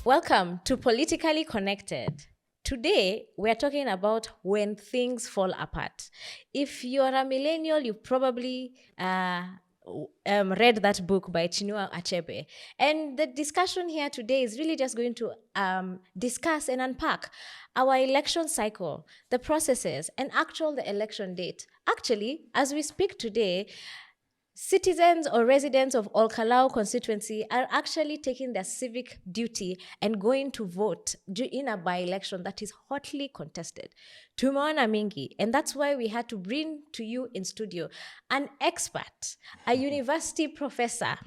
Welcome to PolitiKali Konekted. Today, we're talking about when things fall apart. If you're a millennial, you probably read that book by Chinua Achebe. And the discussion here today is really just going to discuss and unpack our election cycle, the processes, and the election date. Actually, as we speak today, citizens or residents of Ol-Kalou constituency are actually taking their civic duty and going to vote in a by-election that is hotly contested. Tumeona mingi, and that's why we had to bring to you in studio an expert, a university professor,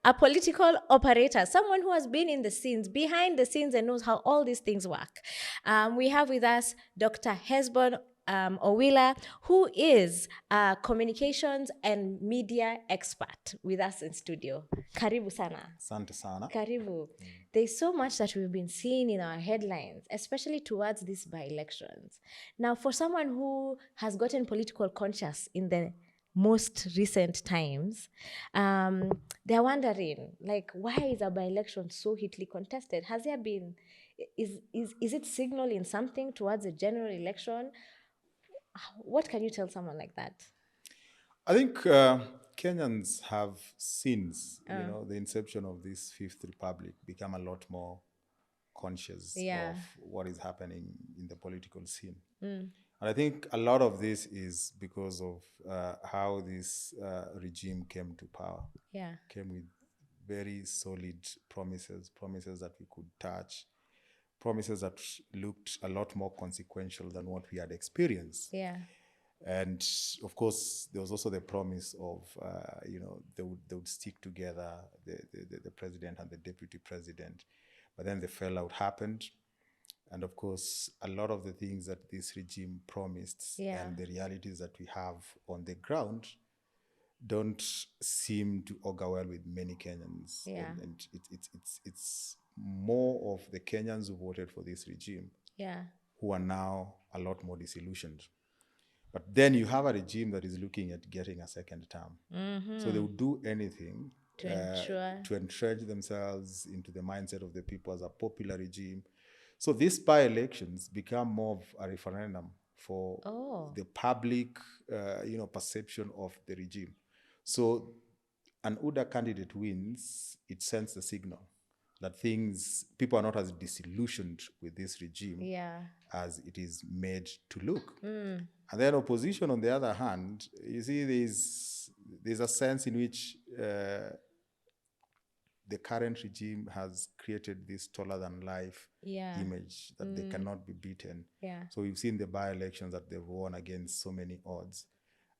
a political operator, someone who has been in the scenes, behind the scenes, and knows how all these things work. We have with us Dr. Hesbon Ochieng, who is a communications and media expert with us in studio. Karibu sana. Asante sana. Karibu. There's so much that we've been seeing in our headlines, especially towards these by-elections. Now, for someone who has gotten political conscious in the most recent times, they're wondering, like, why is a by-election so hotly contested? Has there been, is it signaling something towards a general election? What can you tell someone like that? I think Kenyans have since the inception of this Fifth Republic become a lot more conscious of what is happening in the political scene. And I think a lot of this is because of how this regime came to power. Yeah. Came with very solid promises that we could touch, promises that looked a lot more consequential than what we had experienced. Yeah. And of course, there was also the promise of, they would stick together, the president and the deputy president. But then the fallout happened. And of course, a lot of the things that this regime promised and the realities that we have on the ground don't seem to augur well with many Kenyans. Yeah. And it's more of the Kenyans who voted for this regime who are now a lot more disillusioned. But then you have a regime that is looking at getting a second term. So they would do anything to entrench themselves into the mindset of the people as a popular regime. So these by-elections become more of a referendum for the public perception of the regime. So an UDA candidate wins, it sends the signal that people are not as disillusioned with this regime as it is made to look. And then opposition, on the other hand, you see there's a sense in which the current regime has created this taller-than-life image that they cannot be beaten. Yeah. So we've seen the by-elections that they've won against so many odds.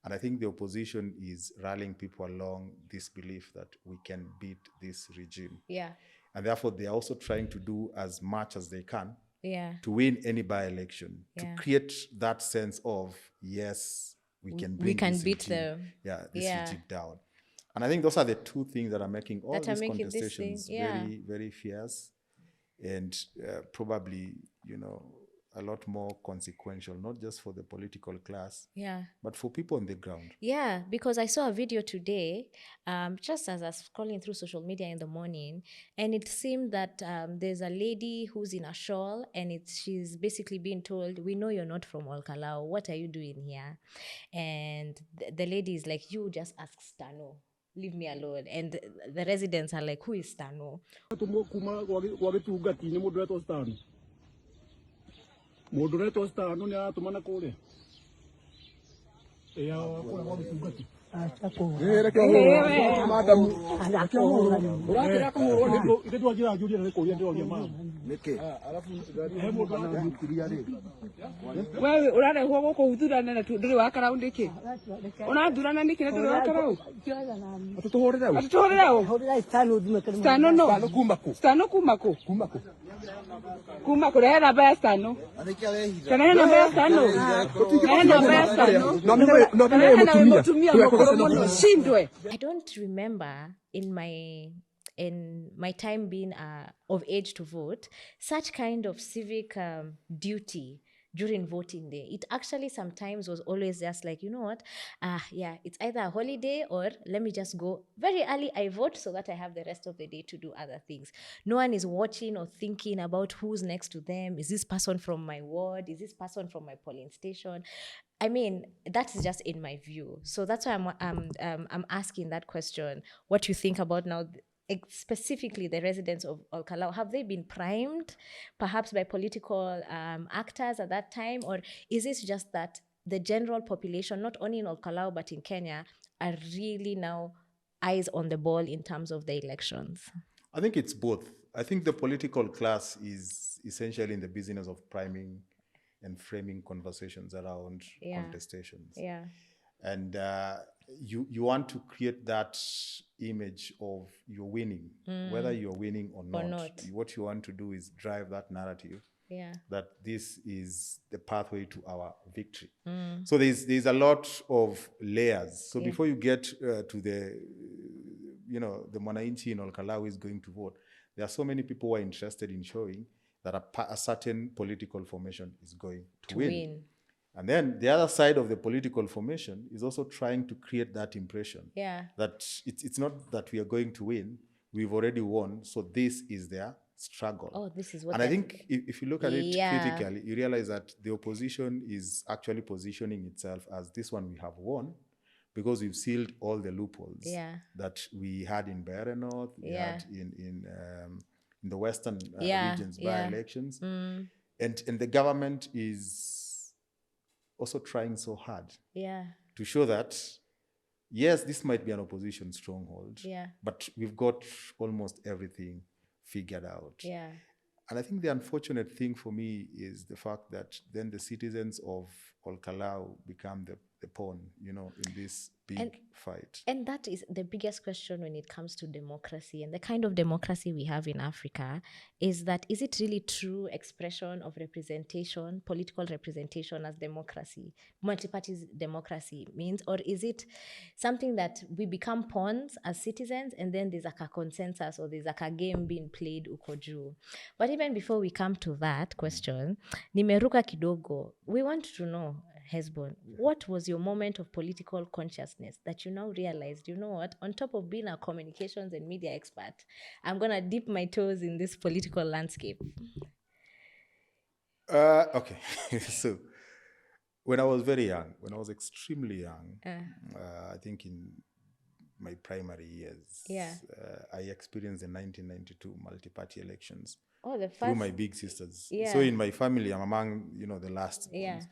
And I think the opposition is rallying people along this belief that we can beat this regime. Yeah. And therefore, they are also trying to do as much as they can to win any by-election, to create that sense of, yes, we can beat them. This regime down. And I think those are the two things that are making all these contestations very, very fierce and probably, a lot more consequential, not just for the political class, but for people on the ground. Yeah, because I saw a video today, just as I was scrolling through social media in the morning, and it seemed that there's a lady who's in a shawl, and she's basically being told, we know you're not from Ol-Kalou, what are you doing here? And the lady is like, you just ask Stano. Leave me alone. And the residents are like, who is Stano? Moderator Stano ni atumana kule. Wewe urare huko kuhudhurana na nduri wa karau ndiki. Unadhurana ndiki na nduri wa karau. Atutohorera Stano no. Stano kumako. Kumako rehera baya Stano. Kana na baya Stano. Kana baya Stano. I don't remember in my time being of age to vote, such kind of civic duty during voting day. It actually sometimes was always just like, you know what, it's either a holiday or let me just go very early, I vote so that I have the rest of the day to do other things. No one is watching or thinking about who's next to them. Is this person from my ward? Is this person from my polling station? I mean, that's just in my view. So that's why I'm asking that question. What you think about now, specifically the residents of Ol-Kalou, have they been primed perhaps by political actors at that time? Or is it just that the general population, not only in Ol-Kalou but in Kenya, are really now eyes on the ball in terms of the elections? I think it's both. I think the political class is essentially in the business of priming and framing conversations around contestations. Yeah. And you want to create that image of you're winning, whether you're winning or not. What you want to do is drive that narrative that this is the pathway to our victory. So there's a lot of layers. So before you get to the Mwananchi in Ol-Kalou is going to vote, there are so many people who are interested in showing that a certain political formation is going to win. And then the other side of the political formation is also trying to create that impression that it's not that we are going to win, we've already won, so this is their struggle. Oh, this is what. And I think if you look at it critically, you realize that the opposition is actually positioning itself as this one we have won, because we've sealed all the loopholes that we had in Beira North, we had in the Western regions by elections. And the government is also trying so hard to show that, yes, this might be an opposition stronghold, but we've got almost everything figured out. And I think the unfortunate thing for me is the fact that then the citizens of Ol-Kalou become the pawn, in this big fight. And that is the biggest question when it comes to democracy and the kind of democracy we have in Africa, is it really true expression of representation, political representation as democracy, multi-party democracy means, or is it something that we become pawns as citizens and then there's like a consensus or there's like a game being played uko juu? But even before we come to that question, nimeruka kidogo, we want to know, Hesbon, what was your moment of political consciousness that you now realized, you know what, on top of being a communications and media expert, I'm going to dip my toes in this political landscape? Okay. So when I was very young, when I was extremely young, I think in my primary years, I experienced the 1992 multi-party elections through my big sisters. So in my family, I'm among, the last ones.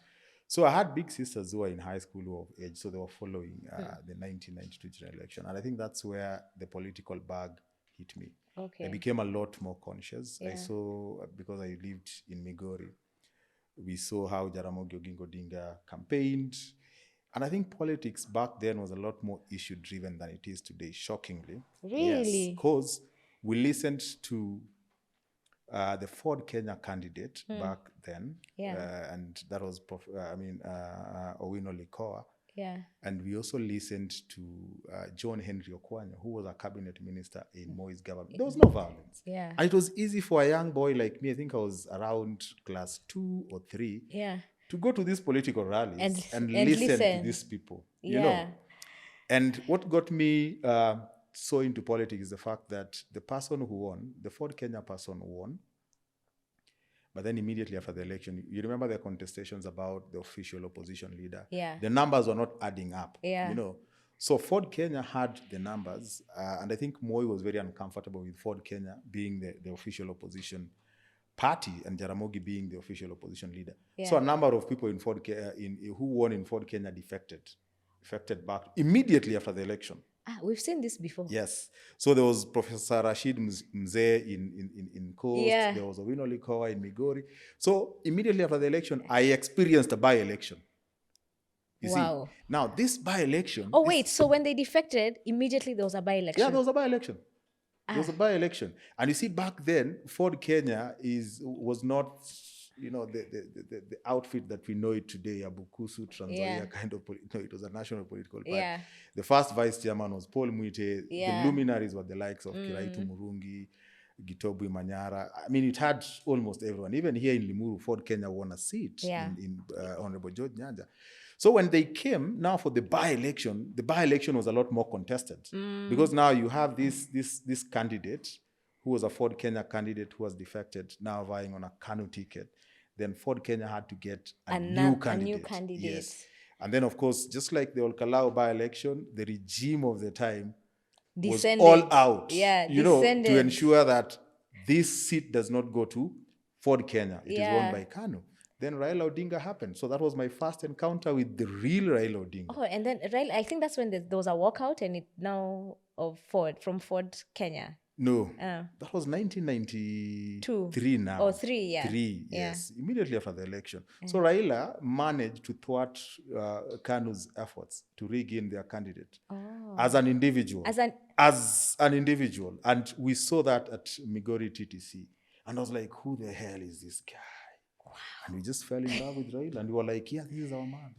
So I had big sisters who were in high school who were of age, so they were following the 1992 general election. And I think that's where the political bug hit me. I became a lot more conscious. I saw, because I lived in Migori, we saw how Jaramogi Oginga Odinga campaigned. And I think politics back then was a lot more issue-driven than it is today, shockingly. Really? Yes, because we listened to the Ford Kenya candidate back then, and that was Owino Likoa. And we also listened to John Henry Okwanya, who was a cabinet minister in Moi's government. There was no violence. And it was easy for a young boy like me, I think I was around class 2 or 3, to go to these political rallies and listen to these people, you know. And what got me so into politics is the fact that the person who won, the Ford Kenya person won, but then immediately after the election, you remember the contestations about the official opposition leader? The numbers were not adding up, So Ford Kenya had the numbers, and I think Moi was very uncomfortable with Ford Kenya being the official opposition party and Jaramogi being the official opposition leader. So a number of people in Ford who won in Ford Kenya defected back immediately after the election. We've seen this before. Yes. So there was Professor Rashid Mzee in Coast. There was Owino Likoa in Migori. So immediately after the election, I experienced a by-election. You see? Now, this by-election... Oh, wait. So when they defected, immediately there was a by-election? Yeah, there was a by-election. There was a by-election. And you see, back then, Ford Kenya was not... the outfit that we know it today, Abukusu, Trans-Nzoia kind of, it was a national political party. The first vice chairman was Paul Mwite. The luminaries were the likes of Kiraitu Murungi, Gitobwe Manyara. I mean, it had almost everyone. Even here in Limuru, Ford Kenya won a seat in Honorable George Nyanja. So when they came now for the by-election was a lot more contested because now you have this candidate who was a Ford Kenya candidate who was defected, now vying on a Kanu ticket. Then Ford Kenya had to get a new candidate. Yes. And then, of course, just like the Ol-Kalou by-election, the regime of the time was all out, to ensure that this seat does not go to Ford Kenya. It is won by Kanu. Then Raila Odinga happened. So that was my first encounter with the real Raila Odinga. Oh, and then Raila, I think that's when there was a walkout and it now of Ford, from Ford Kenya. No, that was 1993 now. Oh, three, yes, immediately after the election. So Raila managed to thwart Kanu's efforts to regain their candidate as an individual. As an individual. And we saw that at Migori TTC. And I was like, who the hell is this guy? Wow. And we just fell in love with Raila. And we were like, yeah, this is our man.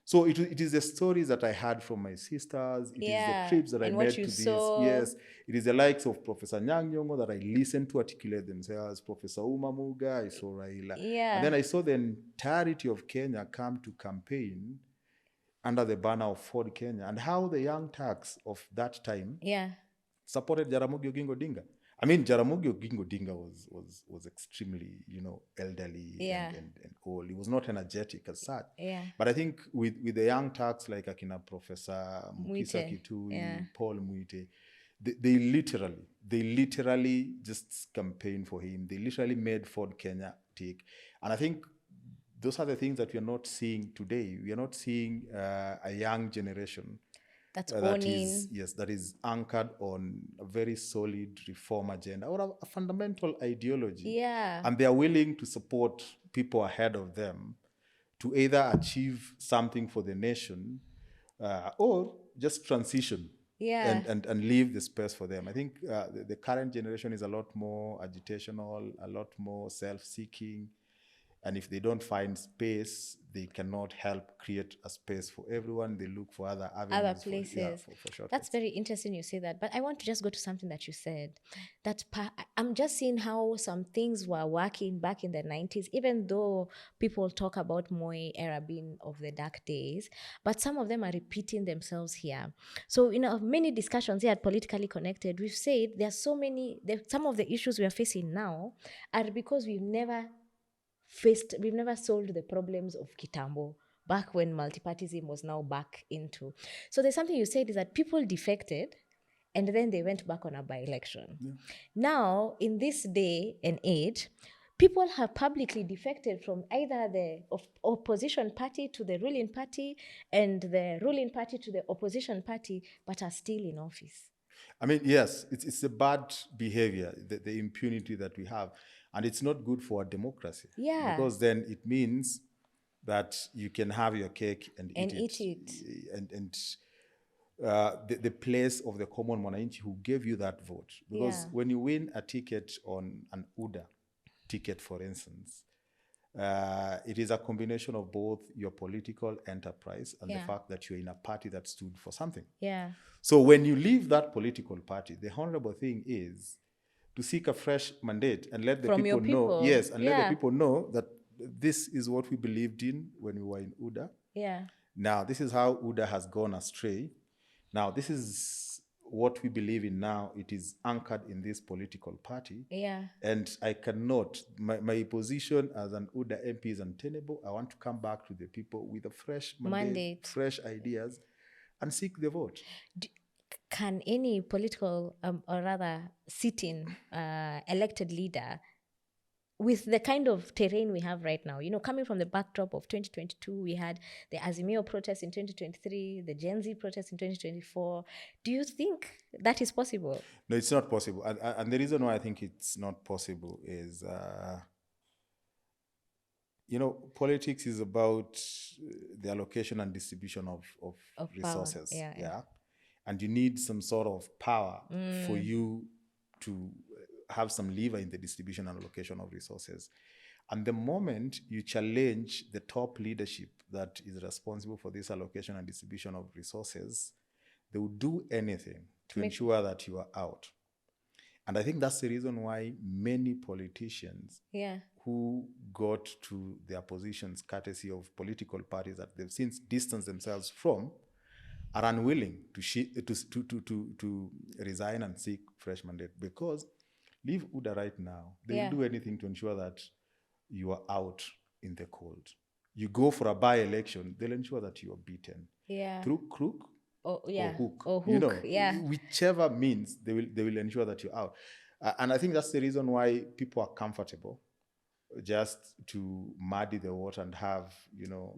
So it is the stories that I had from my sisters. It is the trips that I made to these. Yes, it is the likes of Professor Nyang' Nyong'o that I listened to articulate themselves. Professor Umamuga, I saw Raila. Yeah. And then I saw the entirety of Kenya come to campaign under the banner of Ford Kenya, and how the young Turks of that time supported Jaramogi Oginga Odinga. I mean, Jaramogi Oginga Odinga was extremely, elderly and old. He was not energetic as such. Yeah. But I think with the young Turks like Akina Professor Mukisa Kitui, Paul Muite, they literally just campaigned for him. They literally made Ford Kenya tick. And I think those are the things that we are not seeing today. We are not seeing a young generation that is anchored on a very solid reform agenda or a fundamental ideology. Yeah. And they are willing to support people ahead of them to either achieve something for the nation or just transition and leave the space for them. I think the current generation is a lot more agitational, a lot more self-seeking. And if they don't find space, they cannot help create a space for everyone. They look for other avenues. Other places. For shortcuts. That's very interesting you say that. But I want to just go to something that you said. That I'm just seeing how some things were working back in the 90s, even though people talk about Moi era being of the dark days, but some of them are repeating themselves here. So, many discussions here at PolitiKali Konekted, we've said some of the issues we are facing now are because we've never solved the problems of Kitambo, back when multipartyism was now back into. So there's something you said is that people defected and then they went back on a by-election. Yeah. Now, in this day and age, people have publicly defected from either the opposition party to the ruling party and the ruling party to the opposition party, but are still in office. I mean, yes, it's a bad behavior, the impunity that we have. And it's not good for a democracy. Yeah. Because then it means that you can have your cake and eat it. And the place of the common mwananchi who gave you that vote. Because when you win a ticket on an UDA ticket, for instance, it is a combination of both your political enterprise and the fact that you're in a party that stood for something. Yeah. So when you leave that political party, the honorable thing is to seek a fresh mandate and let the people know. Yes, and let the people know that this is what we believed in when we were in UDA. Yeah. Now, this is how UDA has gone astray. Now, this is what we believe in now. It is anchored in this political party. Yeah. And I cannot, my position as an UDA MP is untenable. I want to come back to the people with a fresh mandate. Fresh ideas, and seek the vote. Can any political or rather sitting elected leader, with the kind of terrain we have right now, coming from the backdrop of 2022, we had the Azimio protest in 2023, the Gen Z protest in 2024. Do you think that is possible? No, it's not possible. And the reason why I think it's not possible is, politics is about the allocation and distribution of resources. Yeah. And you need some sort of power for you to have some lever in the distribution and allocation of resources. And the moment you challenge the top leadership that is responsible for this allocation and distribution of resources, they will do anything to ensure that you are out. And I think that's the reason why many politicians who got to their positions courtesy of political parties that they've since distanced themselves from are unwilling to resign and seek fresh mandate, because leave UDA right now, they'll do anything to ensure that you are out in the cold. You go for a by-election, they'll ensure that you are beaten through crook or hook. You know, whichever means they will ensure that you're out. And I think that's the reason why people are comfortable just to muddy the water and have, you know,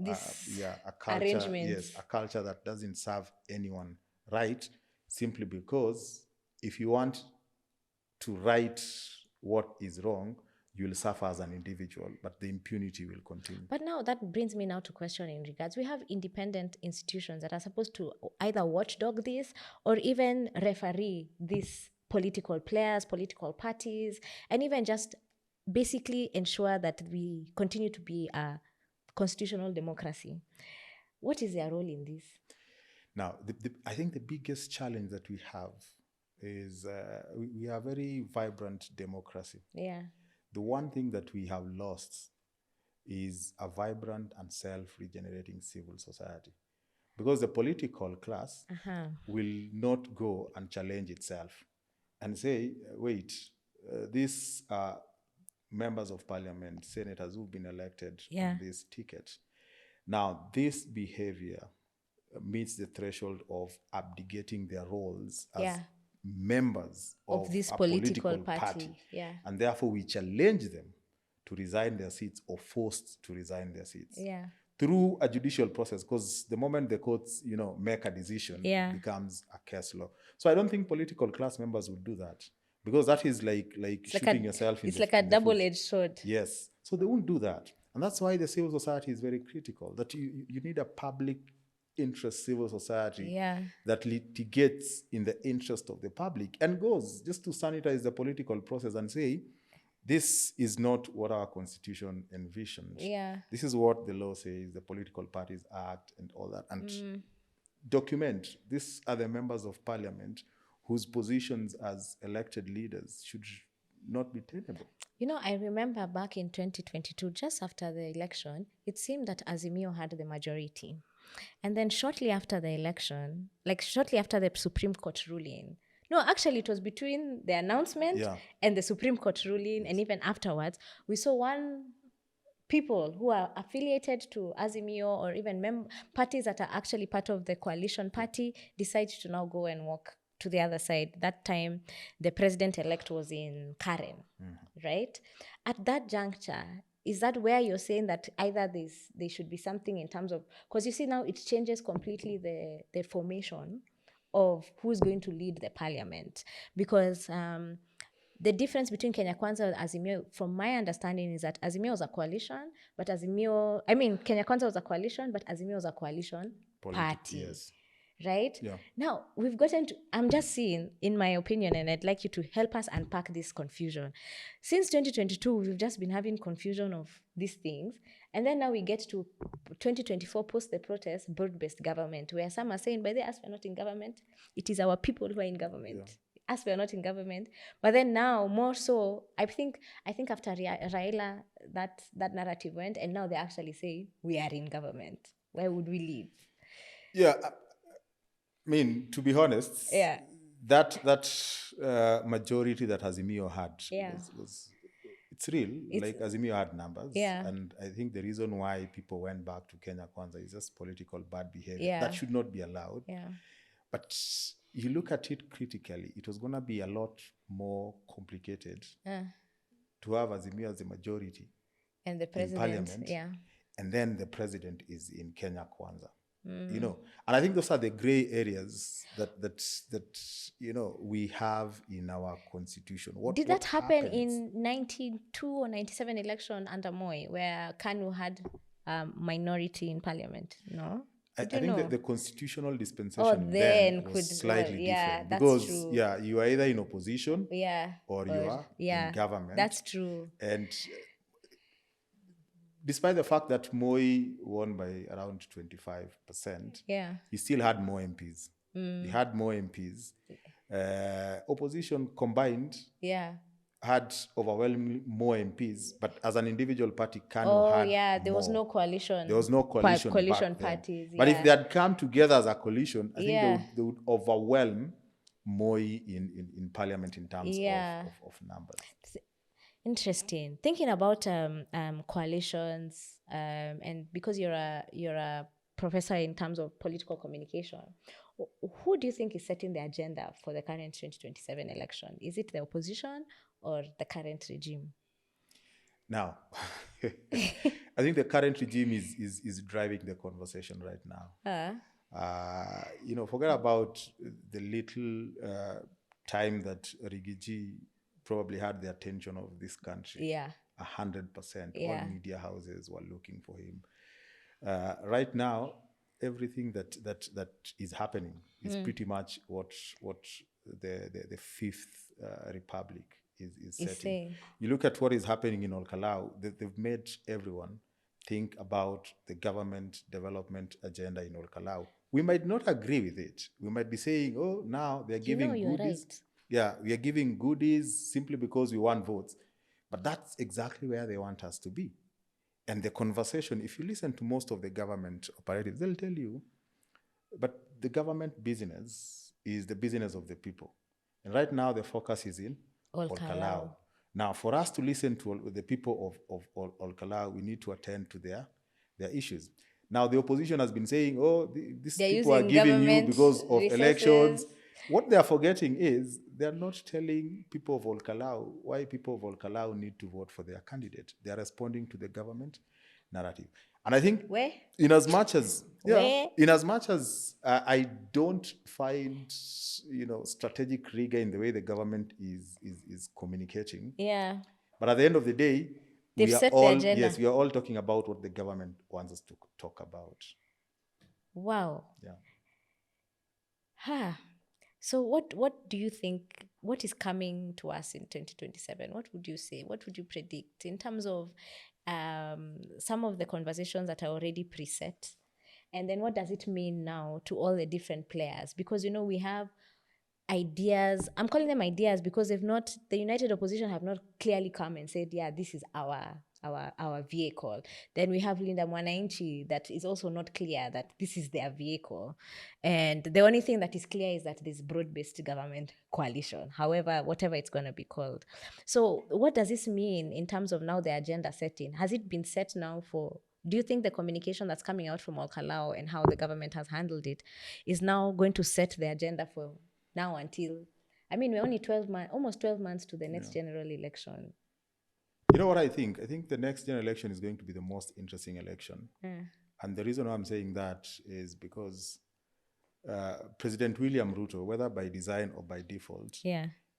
a culture, a culture that doesn't serve anyone right, simply because if you want to right what is wrong, you'll suffer as an individual, but the impunity will continue. But now that brings me now to question in regards, we have independent institutions that are supposed to either watchdog this or even referee these political players, political parties, and even just basically ensure that we continue to be a constitutional democracy. What is their role in this? Now, I think the biggest challenge that we have is we are a very vibrant democracy. Yeah. The one thing that we have lost is a vibrant and self-regenerating civil society, because the political class will not go and challenge itself and say, wait, these are members of parliament, senators who've been elected on this ticket. Now, this behavior meets the threshold of abdicating their roles as members of this political party. And therefore we challenge them to resign their seats or forced to resign their seats through a judicial process, because the moment the courts, you know, make a decision, it becomes a case law. So I don't think political class members would do that, because that is like shooting yourself in the foot. It's like a double-edged sword. Yes. So they won't do that. And that's why the civil society is very critical, that you need a public interest civil society that litigates in the interest of the public and goes just to sanitize the political process and say, this is not what our constitution envisioned. This is what the law says, the Political Parties Act and all that. And document, these are the members of parliament whose positions as elected leaders should not be tenable. You know, I remember back in 2022, just after the election, it seemed that Azimio had the majority. And then shortly after the election, like shortly after the Supreme Court ruling, no, actually it was between the announcement and the Supreme Court ruling, and even afterwards, we saw people who are affiliated to Azimio or even parties that are actually part of the coalition party decide to now go and walk to the other side. That time, the president-elect was in Karen, right? At that juncture, is that where you're saying that either there should be something in terms of, because you see now it changes completely the formation of who's going to lead the parliament, because the difference between Kenya Kwanza and Azimio, from my understanding, is that Azimio was a coalition, but Kenya Kwanza was a coalition, but Azimio was a coalition party. Yes. Right? Yeah. Now, we've gotten to, I'm just seeing, in my opinion, and I'd like you to help us unpack this confusion. Since 2022, we've just been having confusion of these things. And then now we get to 2024, post the protest, broad-based government, where some are saying, by the way, us, we're not in government. It is our people who are in government. Yeah. Us, we're not in government. But then now, more so, I think after Raila, that narrative went, and now they actually say, we are in government. Where would we live? Yeah. I mean, to be honest, that majority that Azimio had was it's real. Like Azimio had numbers, and I think the reason why people went back to Kenya Kwanza is just political bad behavior that should not be allowed. But you look at it critically, it was going to be a lot more complicated to have Azimio as the majority and the president, in parliament, and then the president is in Kenya Kwanza. You know, and I think those are the gray areas that you know we have in our constitution. Did that happen in 92 or 97 election under Moi, where KANU had minority in parliament? No, I think the constitutional dispensation then was slightly different, because you are either in opposition or you are in government. That's true. And despite the fact that Moi won by around 25%, he still had more MPs. He had more MPs. Opposition combined had overwhelmingly more MPs, but as an individual party, KANU had there was more. no coalition. There was no coalition back parties. Then. But if they had come together as a coalition, I think they would overwhelm Moi in parliament in terms of numbers. Interesting. Thinking about coalitions, and because you're a professor in terms of political communication, who do you think is setting the agenda for the current 2027 election? Is it the opposition or the current regime? Now, I think the current regime is driving the conversation right now. Forget about the little time that Rigiji probably had the attention of this country. 100%. All media houses were looking for him. Right now, everything that is happening is pretty much what the Fifth Republic is setting. You look at what is happening in Ol-Kalou, they've made everyone think about the government development agenda in Ol-Kalou. We might not agree with it. We might be saying, oh, now they're giving goodies. Right. Yeah, we are giving goodies simply because we want votes. But that's exactly where they want us to be. And the conversation, if you listen to most of the government operatives, they'll tell you, but the government business is the business of the people. And right now, the focus is in Ol-Kalou. Now, for us to listen to the people of Ol-Kalou, we need to attend to their issues. Now, the opposition has been saying, oh, these people are giving you because of elections. What they are forgetting is they are not telling people of Ol-Kalou why people of Ol-Kalou need to vote for their candidate. They are responding to the government narrative. And I think in as much as I don't find strategic rigor in the way the government is communicating. Yeah. But at the end of the day, we are all talking about what the government wants us to talk about. Wow. Yeah. So what do you think, what is coming to us in 2027? What would you say? What would you predict in terms of some of the conversations that are already preset? And then what does it mean now to all the different players? Because, we have ideas. I'm calling them ideas because the United Opposition have not clearly come and said, yeah, this is our vehicle. Then we have Linda Mwananchi that is also not clear that this is their vehicle. And the only thing that is clear is that there's broad-based government coalition, however, whatever it's going to be called. So what does this mean in terms of now the agenda setting? Has it been set now do you think the communication that's coming out from Ol-Kalou and how the government has handled it is now going to set the agenda for now until, we're only almost 12 months to the next general election. You know what I think? I think the next general election is going to be the most interesting election. And the reason why I'm saying that is because President William Ruto, whether by design or by default,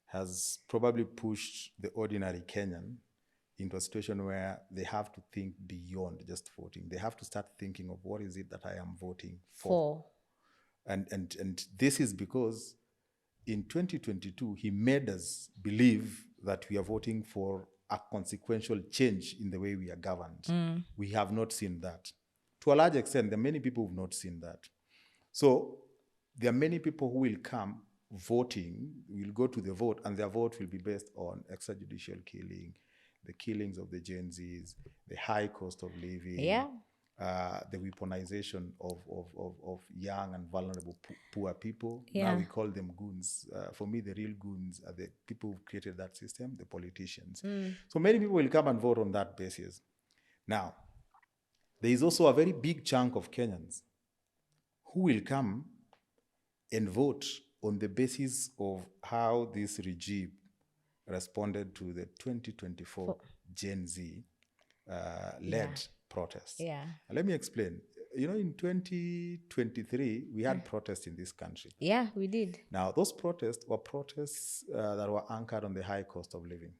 has probably pushed the ordinary Kenyan into a situation where they have to think beyond just voting. They have to start thinking of what is it that I am voting for. And this is because in 2022, he made us believe that we are voting for a consequential change in the way we are governed. We have not seen that. To a large extent, there are many people who have not seen that. So there are many people who will come voting, will go to the vote, and their vote will be based on extrajudicial killing, the killings of the Gen Zs, the high cost of living, the weaponization of young and vulnerable poor people. Now we call them goons. For me, the real goons are the people who created that system, the politicians. So many people will come and vote on that basis. Now, there is also a very big chunk of Kenyans who will come and vote on the basis of how this regime responded to the 2024 Gen Z led protests. Let me explain. In 2023, we had protests in this country. Yeah, we did. Now, those protests were protests that were anchored on the high cost of living.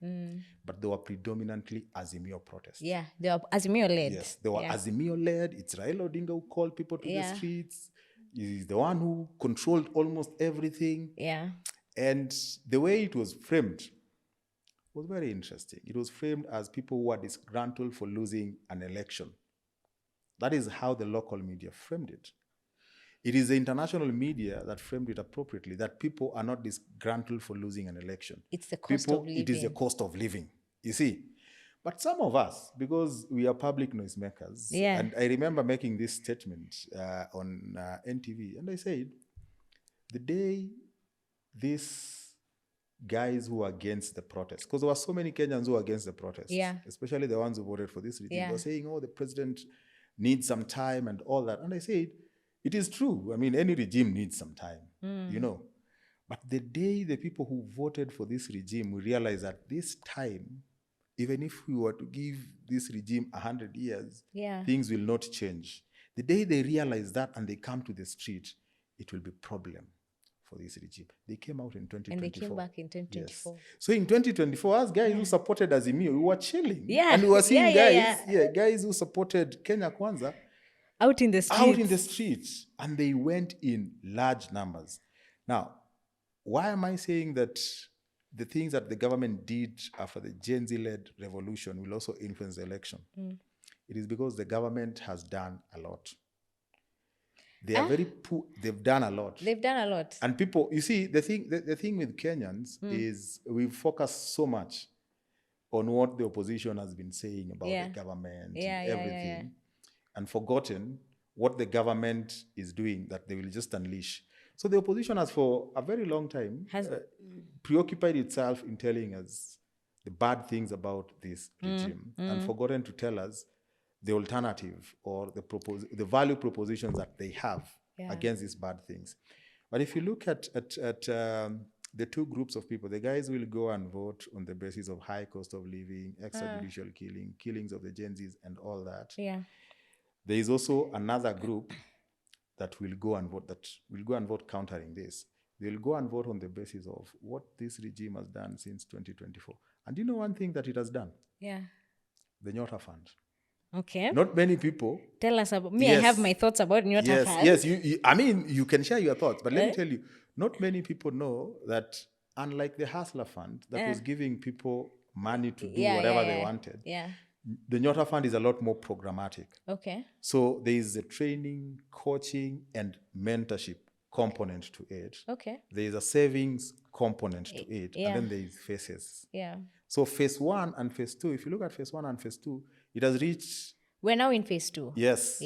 But they were predominantly Azimio protests. Yeah, they were Azimio-led. Yes, they were Azimio-led. It's Raila Odinga who called people to the streets. He's the one who controlled almost everything. Yeah. And the way it was framed was very interesting. It was framed as people who are disgruntled for losing an election. That is how the local media framed it. it is the international media that framed it appropriately, that people are not disgruntled for losing an election. It's the cost of living. It is the cost of living, you see. But some of us, because we are public noisemakers, and I remember making this statement on NTV, and I said, the day these guys who are against the protest, because there were so many Kenyans who were against the protest, especially the ones who voted for this regime, were saying, oh, the president needs some time and all that. And I said, it is true. I mean, any regime needs some time, you know. But the day the people who voted for this regime will realize that this time, even if we were to give this regime 100 years, things will not change. The day they realize that and they come to the street, it will be a problem for this regime. They came out in 2024. And they came back in 2024. Yes. So in 2024, us guys who supported Azimio, we were chilling. And we were seeing guys who supported Kenya Kwanza out in the streets. And they went in large numbers. Now, why am I saying that the things that the government did after the Gen Z-led revolution will also influence the election? It is because the government has done a lot. They are very poor. They've done a lot. And people, you see, the thing with Kenyans is we focus so much on what the opposition has been saying about the government and everything, and forgotten what the government is doing that they will just unleash. So the opposition has for a very long time preoccupied itself in telling us the bad things about this regime and forgotten to tell us the alternative or the value propositions that they have against these bad things. But if you look at the two groups of people, the guys will go and vote on the basis of high cost of living, extrajudicial killings of the Gen Zs and all that. There is also another group that will go and vote countering this. They'll go and vote on the basis of what this regime has done since 2024. And you know one thing that it has done? The Nyota Fund. Okay. Not many people. Tell us about me. I have my thoughts about Nyota Fund. Yes, I mean, you can share your thoughts, but let me tell you, not many people know that unlike the Hustler Fund that was giving people money to do whatever they wanted, the Nyota Fund is a lot more programmatic. Okay. So there is a training, coaching, and mentorship component to it. Okay. There is a savings component to it, and then there is phases. So phase 1 and phase 2, if you look at phase 1 and phase 2, it has reached... We're now in phase 2. Yes.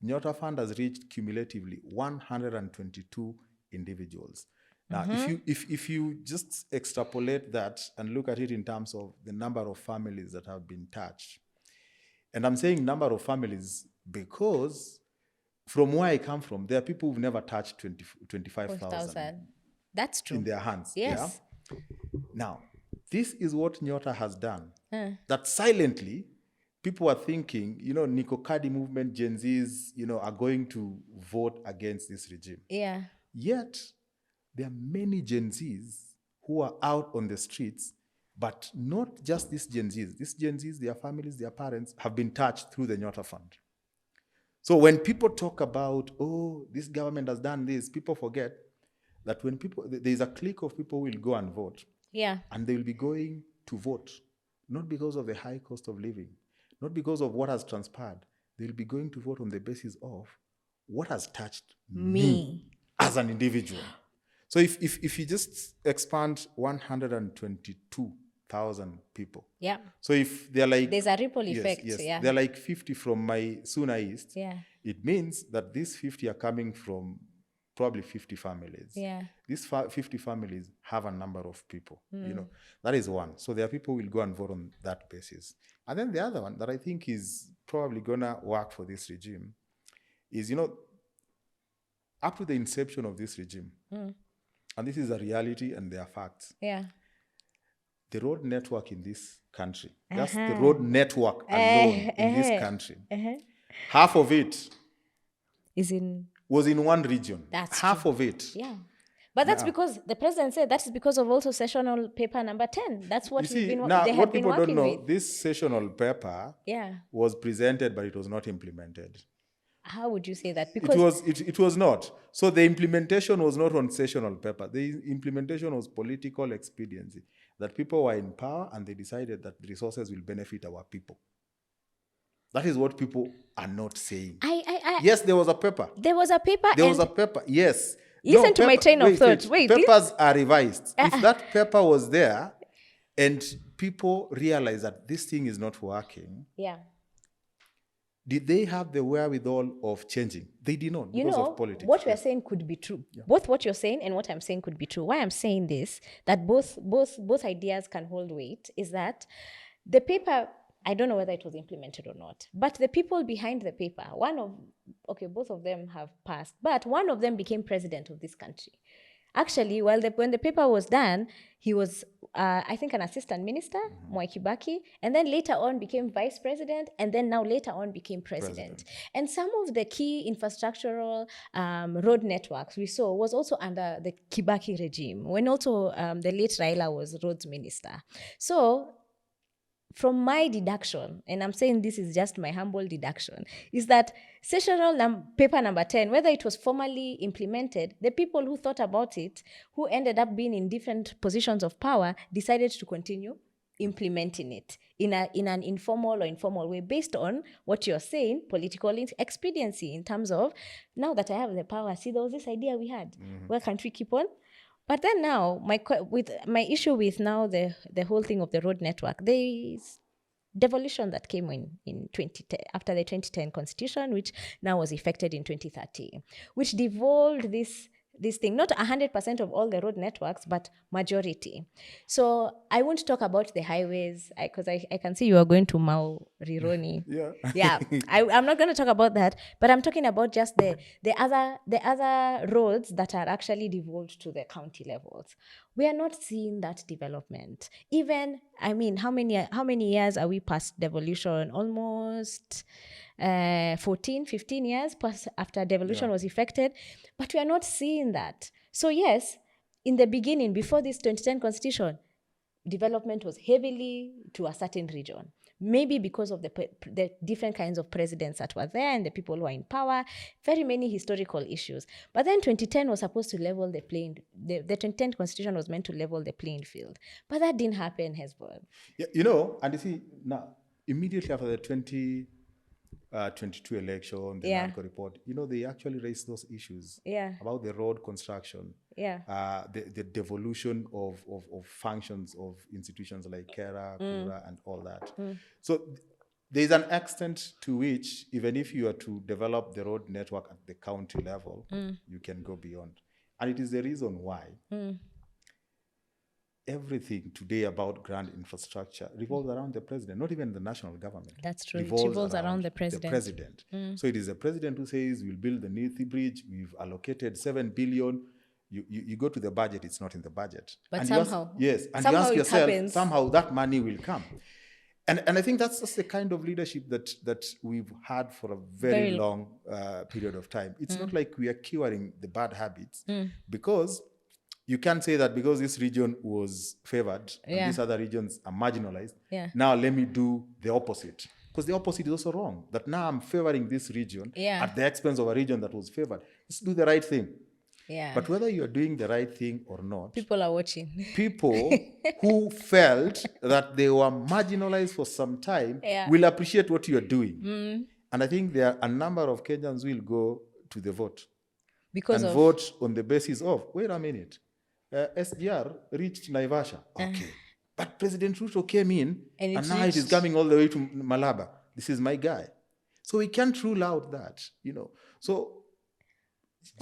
Nyota Fund has reached cumulatively 122 individuals. Now, if you just extrapolate that and look at it in terms of the number of families that have been touched, and I'm saying number of families because from where I come from, there are people who've never touched 25,000. That's true. In their hands. Yes. Yeah? Now, this is what Nyota has done. That silently, people are thinking, Niko Kadi movement, Gen Zs, are going to vote against this regime. Yet, there are many Gen Zs who are out on the streets, but not just these Gen Zs. These Gen Zs, their families, their parents have been touched through the Nyota Fund. So when people talk about, oh, this government has done this, people forget that when there's a clique of people who will go and vote. And they will be going to vote, not because of the high cost of living, not because of what has transpired. They'll be going to vote on the basis of what has touched me as an individual. So if you just expand 122,000 people. So if they're like... There's a ripple effect. Yes. They're like 50 from my Suna East. It means that these 50 are coming from probably 50 families. These 50 families have a number of people. That is one. So there are people who will go and vote on that basis. And then the other one that I think is probably gonna work for this regime is, up to the inception of this regime, and this is a reality and there are facts. The road network in this country, just the road network alone in this country, half of it was in one region. That's half true. Of it. But that's because the president said that is because of also sessional paper number 10. That's what they have been working with. What people don't know, this sessional paper was presented, but it was not implemented. How would you say that? Because it was not. So the implementation was not on sessional paper. The implementation was political expediency. That people were in power and they decided that the resources will benefit our people. That is what people are not saying. I Yes, there was a paper. There was a paper. There was a paper, yes. Listen to my train of thought. Wait, papers are revised. If that paper was there and people realize that this thing is not working, did they have the wherewithal of changing? They did not, because of politics. What we're saying could be true. Both what you're saying and what I'm saying could be true. Why I'm saying this, that both ideas can hold weight, is that the paper, I don't know whether it was implemented or not, but the people behind the paper, both of them have passed, but one of them became president of this country. Actually, when the paper was done, he was, I think, an assistant minister, Mwai Kibaki, and then later on became vice president, and then now later on became president. And some of the key infrastructural road networks we saw was also under the Kibaki regime, when also the late Raila was roads minister. So, from my deduction, and I'm saying this is just my humble deduction, is that sessional paper number 10, whether it was formally implemented, the people who thought about it, who ended up being in different positions of power, decided to continue implementing it in an informal or informal way, based on what you're saying, political expediency, in terms of, now that I have the power, see, there was this idea we had, where can't we keep on? But then now, my issue with now the whole thing of the road network, there is devolution that came in 2010, after the 2010 constitution, which now was effected in 2013, which devolved this thing, not 100% of all the road networks, but majority. So I won't talk about the highways, because I can see you are going to Mau Rironi. I'm not going to talk about that, but I'm talking about just the other roads that are actually devolved to the county levels. We are not seeing that development. Even, I mean, how many years are we past devolution? Almost 14, 15 years after devolution was effected, but we are not seeing that. So yes, in the beginning, before this 2010 constitution, development was heavily to a certain region. Maybe because of the different kinds of presidents that were there and the people who are in power, very many historical issues. But then 2010 was supposed to level the the 2010 constitution was meant to level the playing field. But that didn't happen, Hesbon. Yeah, and you see, now, immediately after the 2022 election, the NARCO report, they actually raised those issues about the road construction, the devolution of functions of institutions like Kera, Kura, and all that. So there's an extent to which, even if you are to develop the road network at the county level, you can go beyond. And it is the reason why everything today about grand infrastructure revolves around the president, not even the national government. That's true. It revolves around the president. So it is the president who says, we'll build the Nithi Bridge, we've allocated 7 billion. You go to the budget, it's not in the budget. But and somehow. You ask yourself, somehow that money will come. And I think that's just the kind of leadership that we've had for a very long period of time. It's not like we are curing the bad habits, because you can't say that because this region was favored and these other regions are marginalized, now let me do the opposite. Because the opposite is also wrong. That now I'm favoring this region at the expense of a region that was favored. Let's do the right thing. But whether you're doing the right thing or not, people are watching. People who felt that they were marginalized for some time will appreciate what you're doing. And I think there are a number of Kenyans who will go to the vote and vote on the basis of, wait a minute, SGR reached Naivasha. Okay. But President Ruto came in and now it is coming all the way to Malaba. This is my guy. So we can't rule out that, So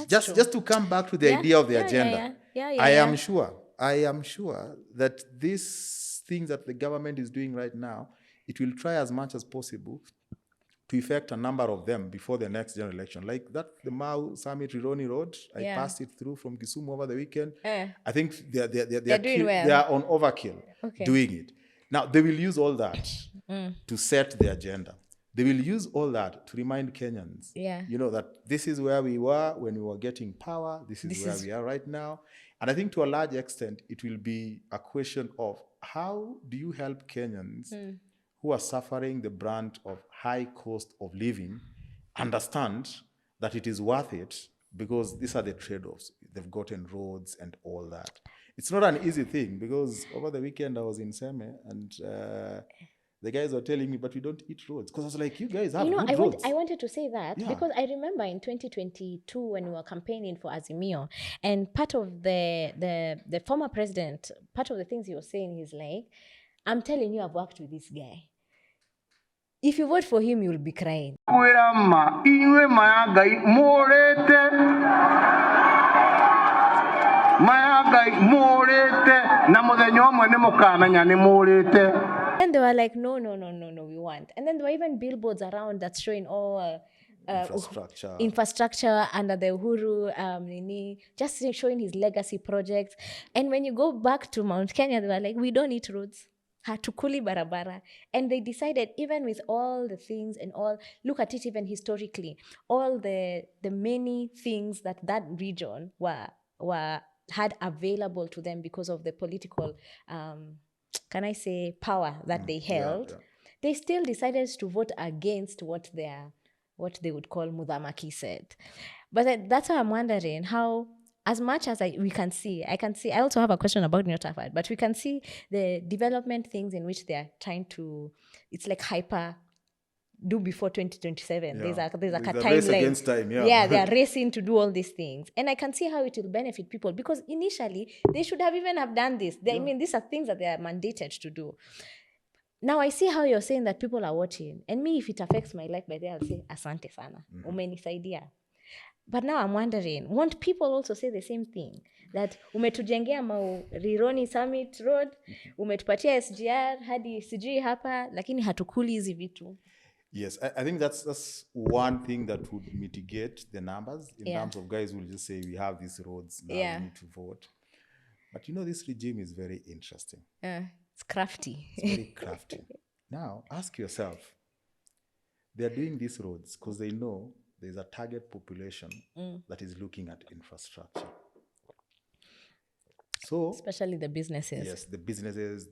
just to come back to the idea of the agenda, I am sure that these things that the government is doing right now, it will try as much as possible to effect a number of them before the next general election. Like the Mau Summit Rironi Road, I passed it through from Kisumu over the weekend. I think they are on overkill doing it. Now, they will use all that to set the agenda. They will use all that to remind Kenyans, that this is where we were when we were getting power. This is where we are right now. And I think to a large extent, it will be a question of how do you help Kenyans who are suffering the brunt of high cost of living understand that it is worth it, because these are the trade-offs. They've gotten roads and all that. It's not an easy thing, because over the weekend I was in Seme and The guys were telling me, but we don't eat roads. Because I was like, you guys have good I roads. wanted to say that because I remember in 2022 when we were campaigning for Azimio, and part of the former president, part of the things he was saying is like, I'm telling you, I've worked with this guy. If you vote for him, you'll be crying. And they were like, no, we want. And then there were even billboards around that's showing all infrastructure under the Uhuru, just showing his legacy projects. And when you go back to Mount Kenya, they were like, we don't need roads. Hatukuli barabara. And they decided, even with all the things and all, look at it even historically, all the many things that region had available to them because of the political, can I say, power that they held, they still decided to vote against what they would call Mudhamaki said. But that's why I'm wondering how, as much as I also have a question about Nyotafat, but we can see the development things in which they are trying to, it's like hyper do before 2027. There's like a timeline. Against time, they are racing to do all these things. And I can see how it will benefit people, because initially they should have even have done this. I mean, these are things that they are mandated to do. Now I see how you're saying that people are watching. And me, if it affects my life by there, I'll say, asante sana, umenisaidia. But now I'm wondering, won't people also say the same thing? That umetujengea Rironi Summit Road, umetupatia SGR, hadi sijui hapa, lakini hatukuli hizi vitu. Yes, I think that's one thing that would mitigate the numbers in terms of guys who will just say, we have these roads, now we need to vote. But this regime is very interesting. It's crafty. It's very crafty. Now, ask yourself, they're doing these roads because they know there's a target population that is looking at infrastructure. So, especially the businesses. Yes, the businesses,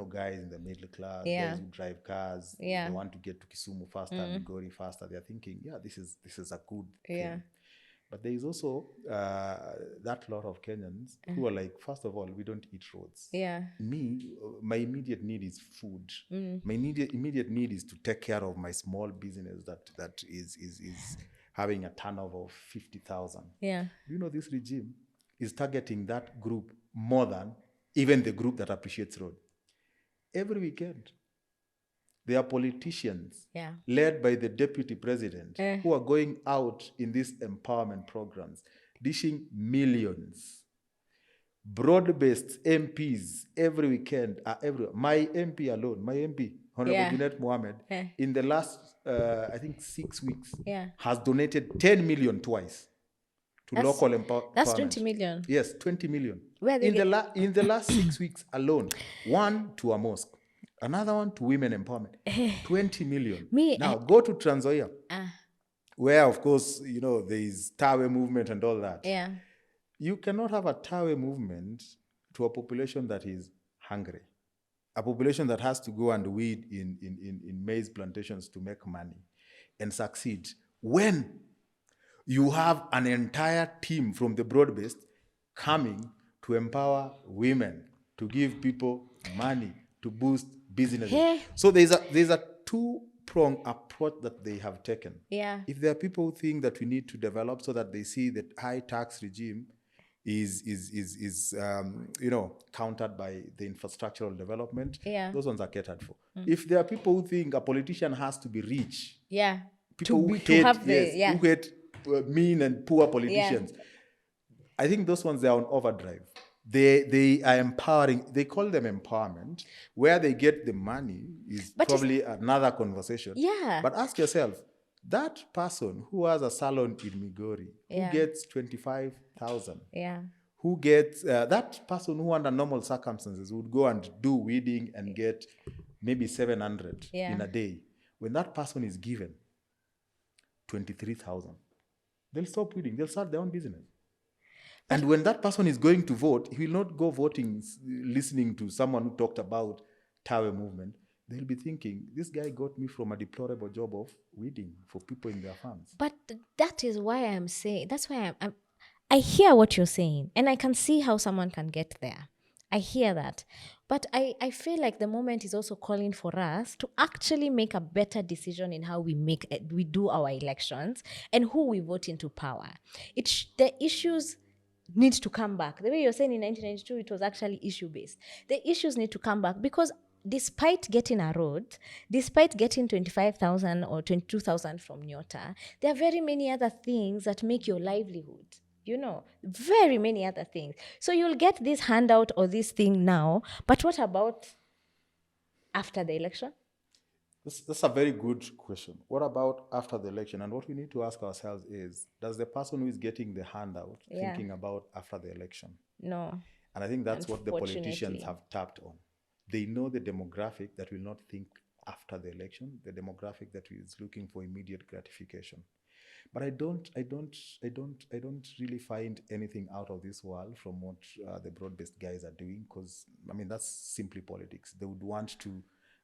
guys in the middle class, guys who drive cars, they want to get to Kisumu faster, Migori faster. They're thinking, this is a good thing. But there is also that lot of Kenyans who are like, first of all, we don't eat roads. My immediate need is food. My immediate need is to take care of my small business that is having a turnover of 50,000. This regime is targeting that group more than even the group that appreciates road. Every weekend, there are politicians led by the deputy president who are going out in these empowerment programs, dishing millions. Broad-based MPs every weekend are everywhere. My MP alone, Honorable Junet Mohammed, in the last, I think 6 weeks, has donated 10 million twice to local empowerment. That's 20 million. Yes, 20 million. Where they in the last 6 weeks alone, one to a mosque, another one to women empowerment. 20 million. Now, go to Trans Nzoia, where, of course, there is Tawe movement and all that. You cannot have a Tawe movement to a population that is hungry, a population that has to go and weed in maize plantations to make money and succeed, when you have an entire team from the broad-based coming to empower women, to give people money, to boost businesses. So there's a two-pronged approach that they have taken. If there are people who think that we need to develop so that they see that high tax regime is countered by the infrastructural development, those ones are catered for. If there are people who think a politician has to be rich, people who hate mean and poor politicians, I think those ones, they are on overdrive. They are empowering. They call them empowerment. Where they get the money is probably another conversation. But ask yourself, that person who has a salon in Migori, who gets 25,000, who gets that person who under normal circumstances would go and do weeding and get maybe 700 in a day, when that person is given 23,000, they'll stop weeding. They'll start their own business. And when that person is going to vote, he will not go voting listening to someone who talked about Tawe movement. They'll be thinking, this guy got me from a deplorable job of weeding for people in their farms. But that is why I'm saying, that's why I hear what you're saying, and I can see how someone can get there. I hear that. But I feel like the moment is also calling for us to actually make a better decision in how we do our elections and who we vote into power. The issues need to come back. The way you're saying in 1992, it was actually issue-based. The issues need to come back because despite getting a road, despite getting 25,000 or 22,000 from Nyota, there are very many other things that make your livelihood. Very many other things. So you'll get this handout or this thing now, but what about after the election? That's a very good question. What about after the election? And what we need to ask ourselves is, does the person who is getting the handout thinking about after the election? No. And I think that's what the politicians have tapped on. They know the demographic that will not think after the election, the demographic that is looking for immediate gratification. But I don't really find anything out of this world from what the broad-based guys are doing, because I mean that's simply politics. They would want to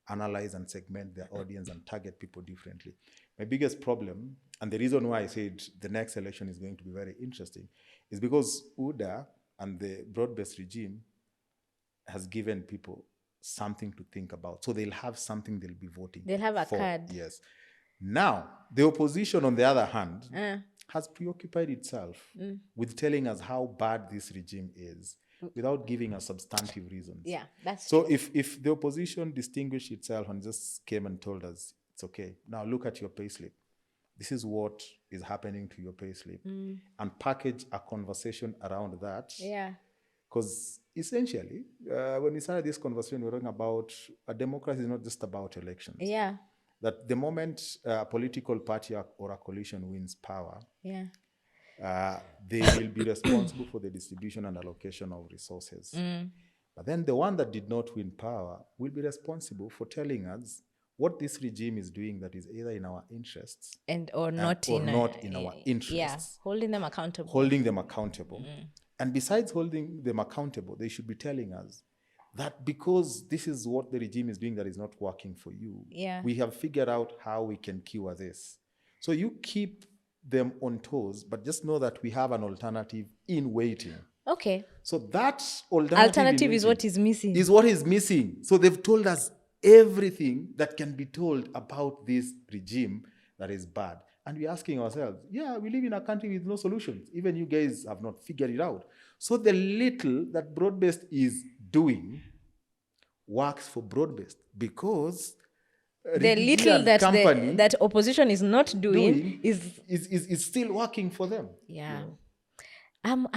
analyze and segment their audience and target people differently. My biggest problem, and the reason why I said the next election is going to be very interesting, is because UDA and the broad-based regime has given people something to think about. So they'll have something they'll be voting for. They'll have a card. Yes. Now, the opposition, on the other hand, has preoccupied itself with telling us how bad this regime is without giving us substantive reasons. Yeah, that's so true. If the opposition distinguished itself and just came and told us, it's okay, now look at your payslip. This is what is happening to your payslip. And package a conversation around that. Yeah. Because essentially, when we started this conversation, we were talking about a democracy is not just about elections. Yeah. That the moment a political party or a coalition wins power, they will be responsible for the distribution and allocation of resources. But then the one that did not win power will be responsible for telling us what this regime is doing that is either in our interests or not in our interests. Yeah, holding them accountable. And besides holding them accountable, they should be telling us that because this is what the regime is doing that is not working for you, we have figured out how we can cure this. So you keep them on toes, but just know that we have an alternative in waiting. Okay. So that alternative is what is missing. Is what is missing. So they've told us everything that can be told about this regime that is bad. And we're asking ourselves, we live in a country with no solutions. Even you guys have not figured it out. So the little that broad-based is doing works for broad-based because the little that opposition is not doing is still working for them. Yeah. I'm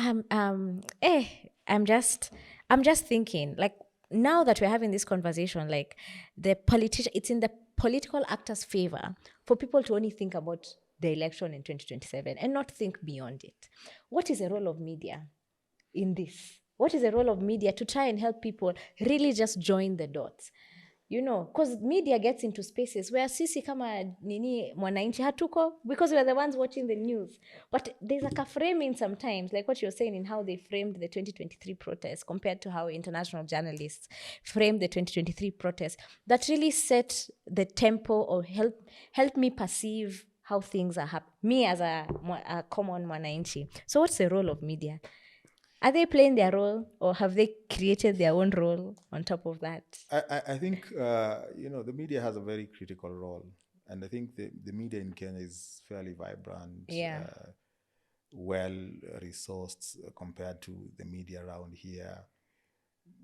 just thinking, like, now that we're having this conversation, like it's in the political actors' favor for people to only think about the election in 2027 and not think beyond it. What is the role of media in this? What is the role of media to try and help people really just join the dots? Because media gets into spaces where sisi kama mwananchi hatuko, because we're the ones watching the news. But there's like a framing sometimes, like what you're saying in how they framed the 2023 protests compared to how international journalists framed the 2023 protests, that really set the tempo or help me perceive how things are happening, me as a common mwananchi. So what's the role of media? Are they playing their role, or have they created their own role on top of that? I think, the media has a very critical role. And I think the media in Kenya is fairly vibrant, well-resourced compared to the media around here.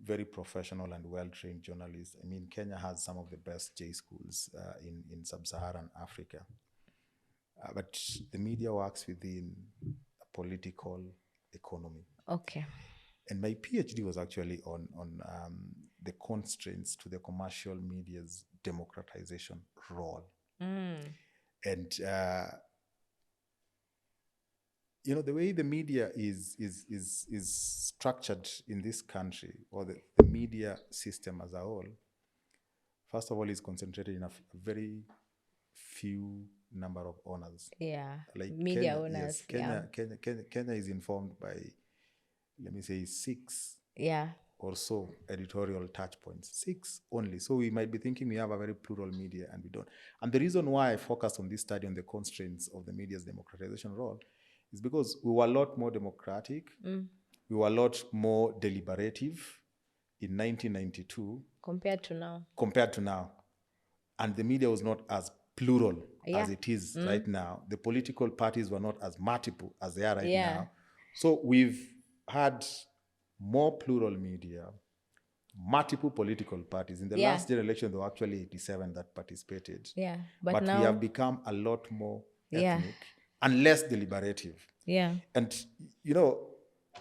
Very professional and well-trained journalists. I mean, Kenya has some of the best J schools in sub-Saharan Africa. But the media works within a political economy. Okay. And my PhD was actually on the constraints to the commercial media's democratization role. And the way the media is structured in this country, or the media system as a whole, first of all, is concentrated in a very few number of owners. Yeah, like media owners. Yes, Kenya is informed by, let me say, 6 or so editorial touch points. 6 only. So we might be thinking we have a very plural media, and we don't. And the reason why I focused on this study on the constraints of the media's democratization role is because we were a lot more democratic. We were a lot more deliberative. in 1992 compared to now. And the media was not as plural as it is right now. The political parties were not as multiple as they are right now. So we've had more plural media, multiple political parties. In the last general election, there were actually 87 that participated. But now we have become a lot more ethnic and less deliberative. And, you know,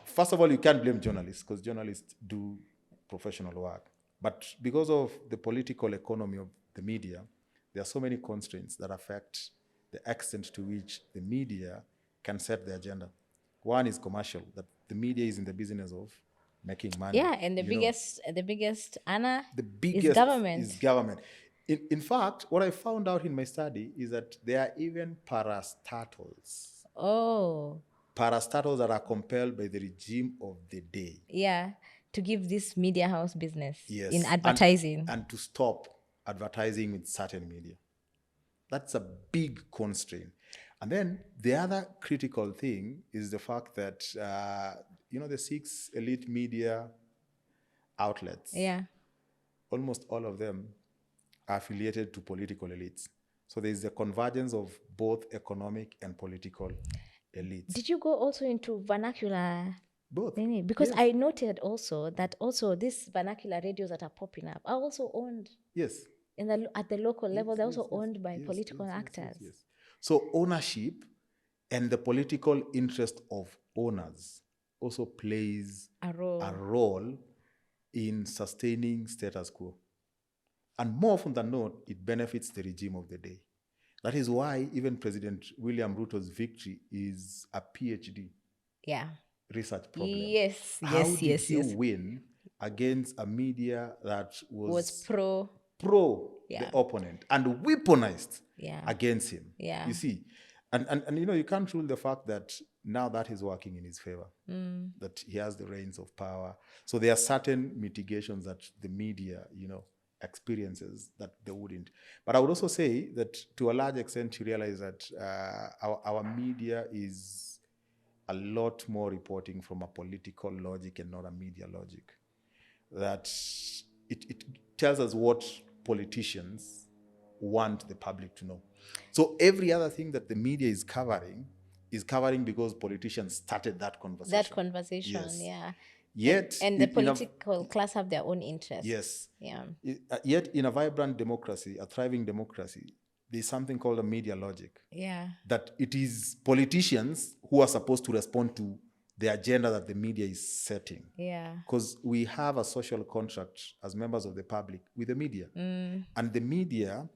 first of all, you can't blame journalists because journalists do professional work. But because of the political economy of the media, there are so many constraints that affect the extent to which the media can set the agenda. One is commercial, that the media is in the business of making money. And the biggest, Anna, is government. In fact, what I found out in my study is that there are even parastatals. Parastatals that are compelled by the regime of the day. To give this media house business in advertising. And to stop advertising with certain media. That's a big constraint. And then the other critical thing is the fact that, the 6 elite media outlets, almost all of them are affiliated to political elites. So there's the convergence of both economic and political elites. Did you go also into vernacular? Both. Because I noted also that these vernacular radios that are popping up are also owned. Yes. At the local level, they're also owned by political actors. So ownership and the political interest of owners also plays a role in sustaining status quo. And more often than not, it benefits the regime of the day. That is why even President William Ruto's victory is a PhD research problem. How did he win against a media that was pro the opponent and weaponized against him? You see, and you can't rule the fact that now that is working in his favor, that he has the reins of power. So there are certain mitigations that the media, experiences that they wouldn't. But I would also say that to a large extent, you realize that our media is a lot more reporting from a political logic and not a media logic. That it tells us what politicians want the public to know. So every other thing that the media is covering because politicians started that conversation. Yet, and the political class have their own interests. Yet in a vibrant democracy, a thriving democracy, there's something called a media logic. That it is politicians who are supposed to respond to the agenda that the media is setting. Because we have a social contract as members of the public with the media. And the media,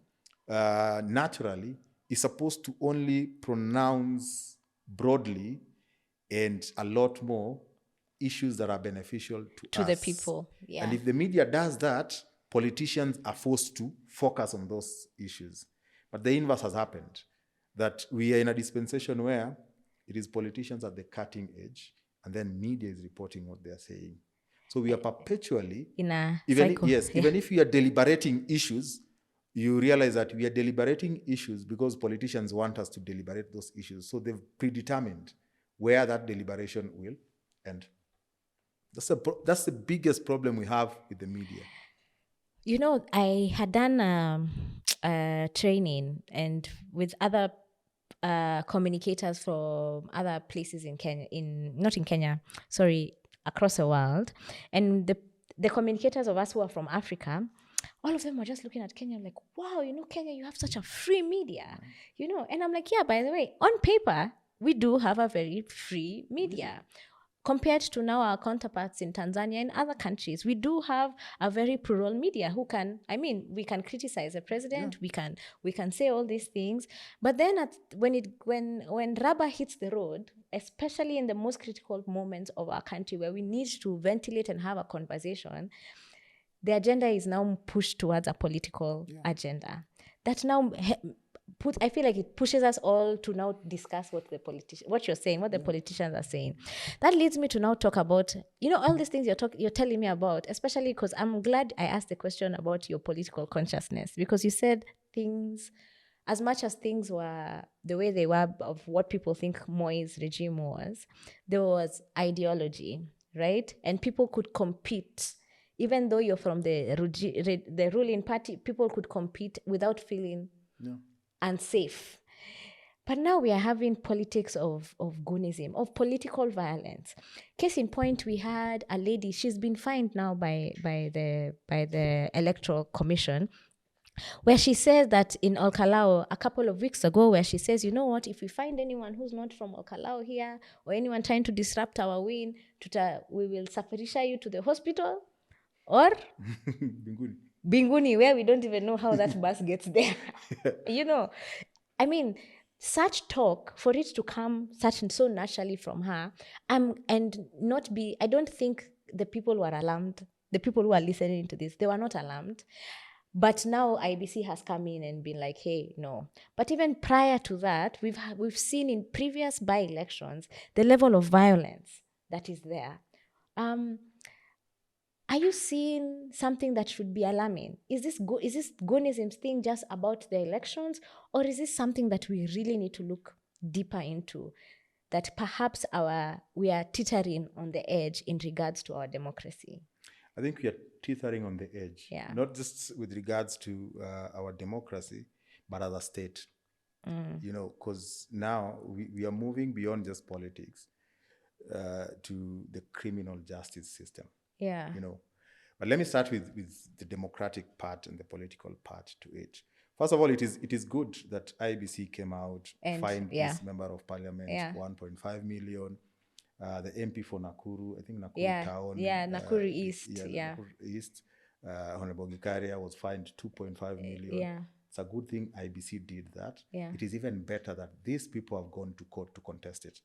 naturally, is supposed to only pronounce broadly and a lot more issues that are beneficial to us. The people. And if the media does that, politicians are forced to focus on those issues. But the inverse has happened, that we are in a dispensation where it is politicians at the cutting edge, and then media is reporting what they are saying. So we are perpetually in a cycle. Even if we are deliberating issues, you realize that we are deliberating issues because politicians want us to deliberate those issues. So they've predetermined where that deliberation will end. That's the biggest problem we have with the media. I had done training and with other communicators from other places in Kenya, across the world. And the communicators of us who are from Africa, all of them were just looking at Kenya like, wow, Kenya, you have such a free media, And I'm like, by the way, on paper, we do have a very free media. Compared to now our counterparts in Tanzania and other countries, we do have a very plural media we can criticize the president, we can say all these things, but then when rubber hits the road, especially in the most critical moments of our country where we need to ventilate and have a conversation, the agenda is now pushed towards a political agenda. That now I feel like it pushes us all to now discuss what you're saying, what the politicians are saying. That leads me to now talk about, all these things you're telling me about, especially because I'm glad I asked the question about your political consciousness, because you said things, as much as things were the way they were of what people think Moi's regime was, there was ideology, right? And people could compete Even though you're from the ruling party, people could compete without feeling unsafe. But now we are having politics of goonism, of political violence. Case in point, we had a lady, she's been fined now by the Electoral Commission, where she says that in Ol-Kalou a couple of weeks ago, where she says, you know what, if we find anyone who's not from Ol-Kalou here, or anyone trying to disrupt our win, we will safarisha you to the hospital, or Binguni, where we don't even know how that bus gets there. You know, I mean, such talk, for it to come such and so naturally from her, and not be, I don't think the people were alarmed. The people who are listening to this, they were not alarmed. But now IBC has come in and been like, hey, no. But even prior to that, we've seen in previous by-elections the level of violence that is there. Are you seeing something that should be alarming? Is this goonism thing just about the elections, or is this something that we really need to look deeper into, that perhaps we are teetering on the edge in regards to our democracy? I think we are teetering on the edge, not just with regards to our democracy, but as a state. You know, because now we are moving beyond just politics to the criminal justice system. You know, but let me start with the democratic part and the political part to it. First of all, it is good that IBC came out, fined this member of parliament 1.5 million. The MP for Nakuru, I think Nakuru Town. Nakuru East. Nakuru East. Honorable Gikaria was fined 2.5 million. It's a good thing IBC did that. It is even better that these people have gone to court to contest it.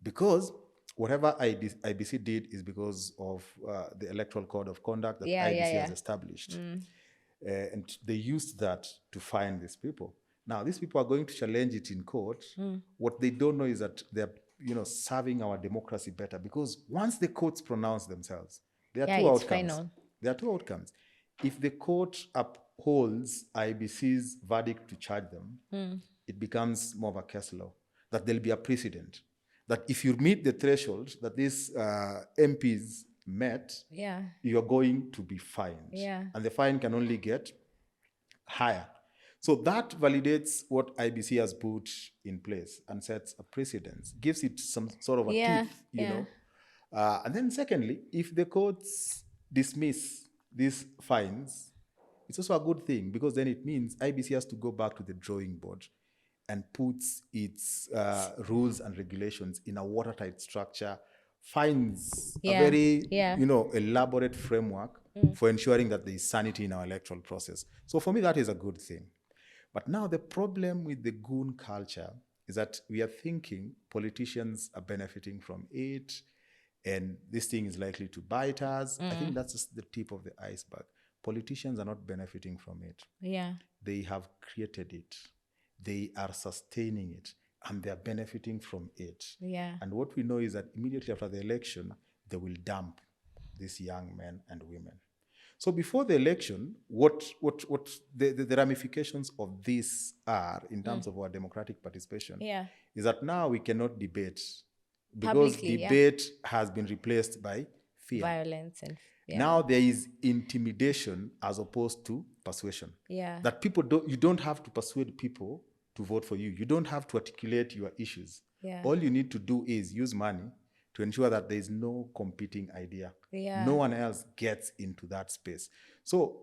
Because whatever IBC did is because of the Electoral Code of Conduct that IBC has established. And they used that to fine these people. Now, these people are going to challenge it in court. What they don't know is that they're serving our democracy better, because once the courts pronounce themselves, there are two outcomes. Final. There are two outcomes. If the court upholds IBC's verdict to charge them, it becomes more of a case law, that there'll be a precedent, that if you meet the threshold that these MPs met, you're going to be fined. And the fine can only get higher. So that validates what IBC has put in place and sets a precedent, gives it some sort of a teeth, you know. And then secondly, if the courts dismiss these fines, it's also a good thing, because then it means IBC has to go back to the drawing board and puts its rules and regulations in a watertight structure, finds a very, elaborate framework for ensuring that there is sanity in our electoral process. So for me, that is a good thing. But now the problem with the goon culture is that we are thinking politicians are benefiting from it, and this thing is likely to bite us. I think that's just the tip of the iceberg. Politicians are not benefiting from it. They have created it. They are sustaining it, and they are benefiting from it. And what we know is that immediately after the election, they will dump these young men and women. So before the election, what the ramifications of this are in terms of our democratic participation is that now we cannot debate, because publicly, debate has been replaced by fear. Violence. And now there is intimidation as opposed to persuasion. That you don't have to persuade people to vote for you. You don't have to articulate your issues. All you need to do is use money to ensure that there is no competing idea. No one else gets into that space. So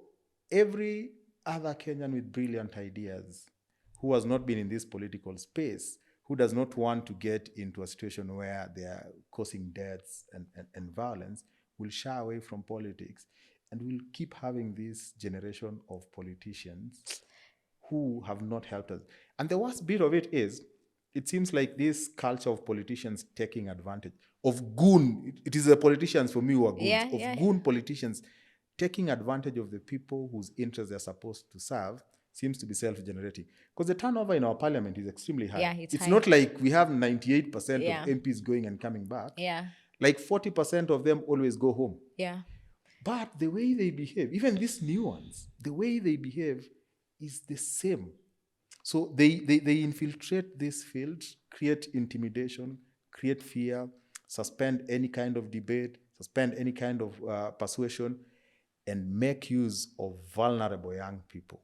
every other Kenyan with brilliant ideas who has not been in this political space, who does not want to get into a situation where they are causing deaths and violence, will shy away from politics. And we'll keep having this generation of politicians who have not helped us. And the worst bit of it is, it seems like this culture of politicians taking advantage of goon, it is the politicians for me who are goons, goon politicians taking advantage of the people whose interests they're supposed to serve, seems to be self-generating. Because the turnover in our parliament is extremely high. It's high. Not like we have 98% of MPs going and coming back. Like 40% of them always go home. But the way they behave, even these new ones, the way they behave is the same. So they infiltrate this field, create intimidation, create fear, suspend any kind of debate, suspend any kind of persuasion. and make use of vulnerable young people.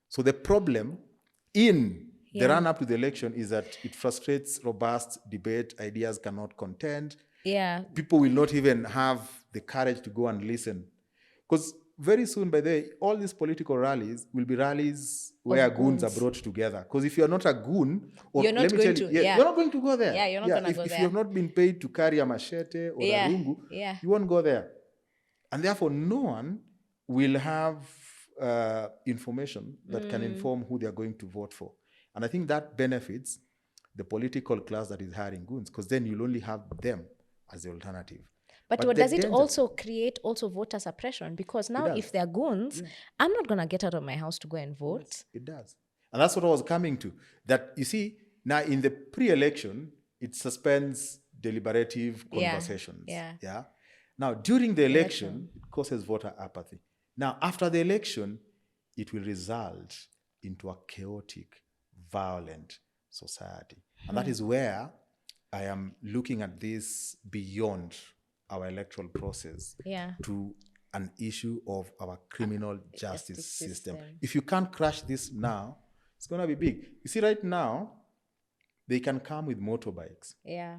So the problem in the run-up to the election is that it frustrates robust debate, ideas cannot contend. Yeah. People will not even have the courage to go and listen. Because very soon, by the way, all these political rallies will be rallies where goons are brought together. Because if you're not a goon, or you're not going to, you're not going to go there. Yeah, you're not going to go there. If you have not been paid to carry a machete or a rungu, you won't go there. And therefore, no one will have information that can inform who they are going to vote for. And I think that benefits the political class that is hiring goons, because then you'll only have them as the alternative. But does it also create voter suppression? Because now if they're goons, I'm not going to get out of my house to go and vote. Yes, it does. And that's what I was coming to. That, you see, now in the pre-election, it suspends deliberative conversations. Yeah. Now, during the election, it causes voter apathy. Now, after the election, it will result into a chaotic, violent society. And that is where I am looking at this beyond our electoral process to an issue of our criminal justice system. If you can't crash this now, it's going to be big. You see, right now, they can come with motorbikes. Yeah.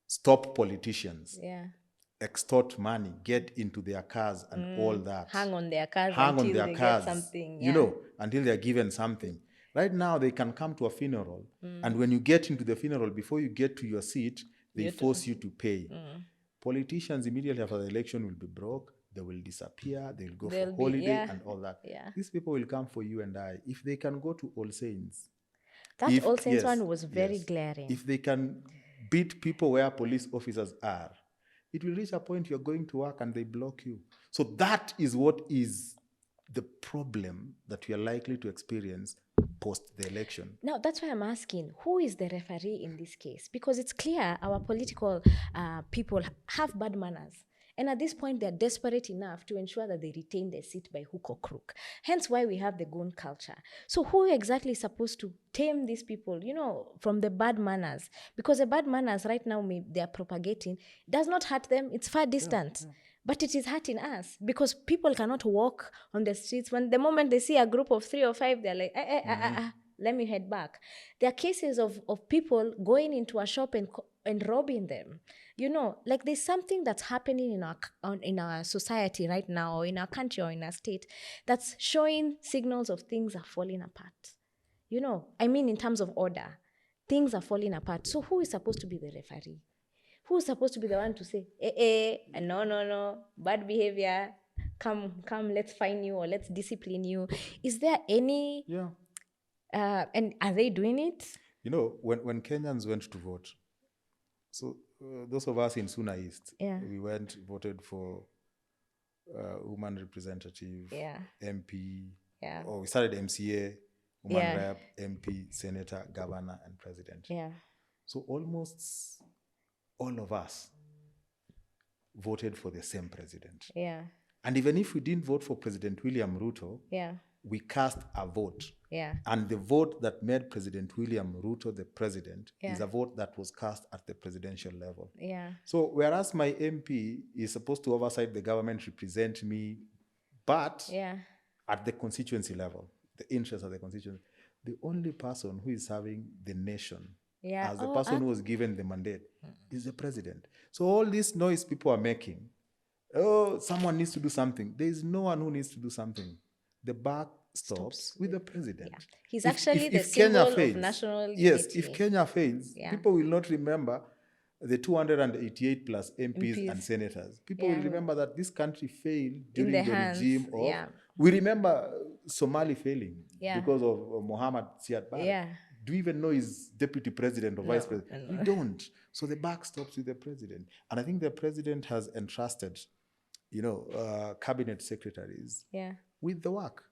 Stop politicians. Yeah. Extort money, get into their cars and all that. Hang on their cars get something. You know, until they're given something. Right now, they can come to a funeral, and when you get into the funeral, before you get to your seat, they force you to pay. Politicians immediately after the election will be broke, they will disappear, they'll go for holiday and all that. Yeah. These people will come for you and I. If they can go to All Saints. That All Saints one was very glaring. If they can beat people where police officers are, it will reach a point you're going to work and they block you. So that is what is the problem that we are likely to experience post the election. Now, that's why I'm asking, who is the referee in this case? Because it's clear our political people have bad manners. And at this point, they're desperate enough to ensure that they retain their seat by hook or crook. Hence why we have the goon culture. So who exactly is supposed to tame these people, from the bad manners? Because the bad manners right now they are propagating does not hurt them. It's far distant. But it is hurting us because people cannot walk on the streets. When the moment they see a group of 3 or 5, they're like, let me head back. There are cases of people going into a shop and robbing them. Like there's something that's happening in our society right now, or in our country or in our state, that's showing signals of things are falling apart. In terms of order, things are falling apart. So who is supposed to be the referee? Who's supposed to be the one to say, no, bad behavior, come, let's fine you or let's discipline you? Is there any... Yeah. And are they doing it? When Kenyans went to vote, so those of us in Suna East, we voted for woman representative, MP, we started MCA, woman rep, MP, senator, governor, and president. Yeah. So almost all of us voted for the same president. Yeah. And even if we didn't vote for President William Ruto, we cast a vote. Yeah. And the vote that made President William Ruto the president is a vote that was cast at the presidential level. Yeah. So whereas my MP is supposed to oversight the government, represent me, but at the constituency level, the interests of the constituency, the only person who is serving the nation as the person who was given the mandate is the president. So all this noise people are making, someone needs to do something. There is no one who needs to do something. The buck stops with the president. Yeah. He's actually the symbol of national unity. Yes, if Kenya fails, people will not remember the 288 plus MPs and senators. People will remember that this country failed during the regime of... We remember Somali failing because of Mohammed Siad Barre. Yeah. Do you even know he's deputy president or vice president? We don't. So the buck stops with the president. And I think the president has entrusted, cabinet secretaries with the work.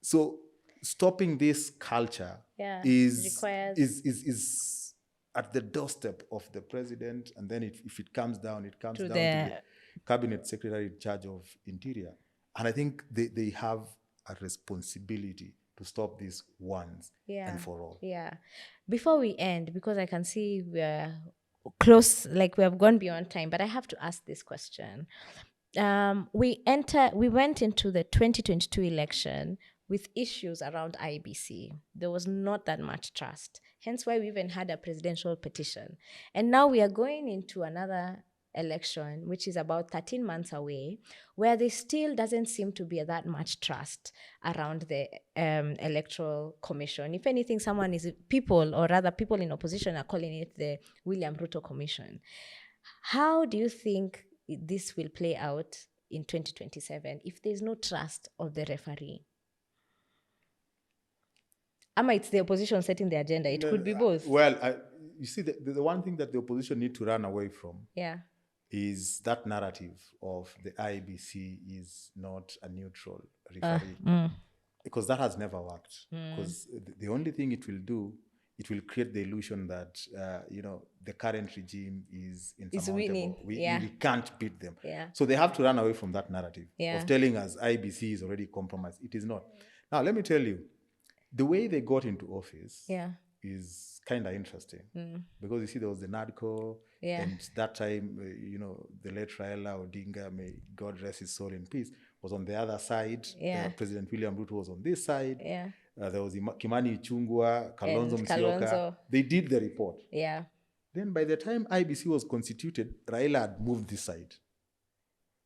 So stopping this culture is at the doorstep of the president. And then if it comes down, it comes down to the cabinet secretary in charge of interior. And I think they have a responsibility to stop this once and for all. Yeah. Before we end, because I can see we're close, like we have gone beyond time, but I have to ask this question. we went into the 2022 election with issues around IBC. There was not that much trust. Hence why we even had a presidential petition. And now we are going into another election, which is about 13 months away, where there still doesn't seem to be that much trust around the electoral commission. If anything, people in opposition are calling it the William Ruto Commission. How do you think this will play out in 2027 if there's no trust of the referee? It's the opposition setting the agenda. It could be both. You see, the one thing that the opposition need to run away from is that narrative of the IBC is not a neutral referee. Because that has never worked. Because the only thing it will do, it will create the illusion that, the current regime is insurmountable. We can't beat them. So they have to run away from that narrative of telling us IBC is already compromised. It is not. Now, let me tell you, the way they got into office is kind of interesting. Because you see, there was the NADCO, and that time, the late Raila Odinga, may God rest his soul in peace, was on the other side. President William Ruto was on this side. There was Kimani Ichung'wah, Kalonzo Musyoka. They did the report. Then by the time IBC was constituted, Raila had moved this side.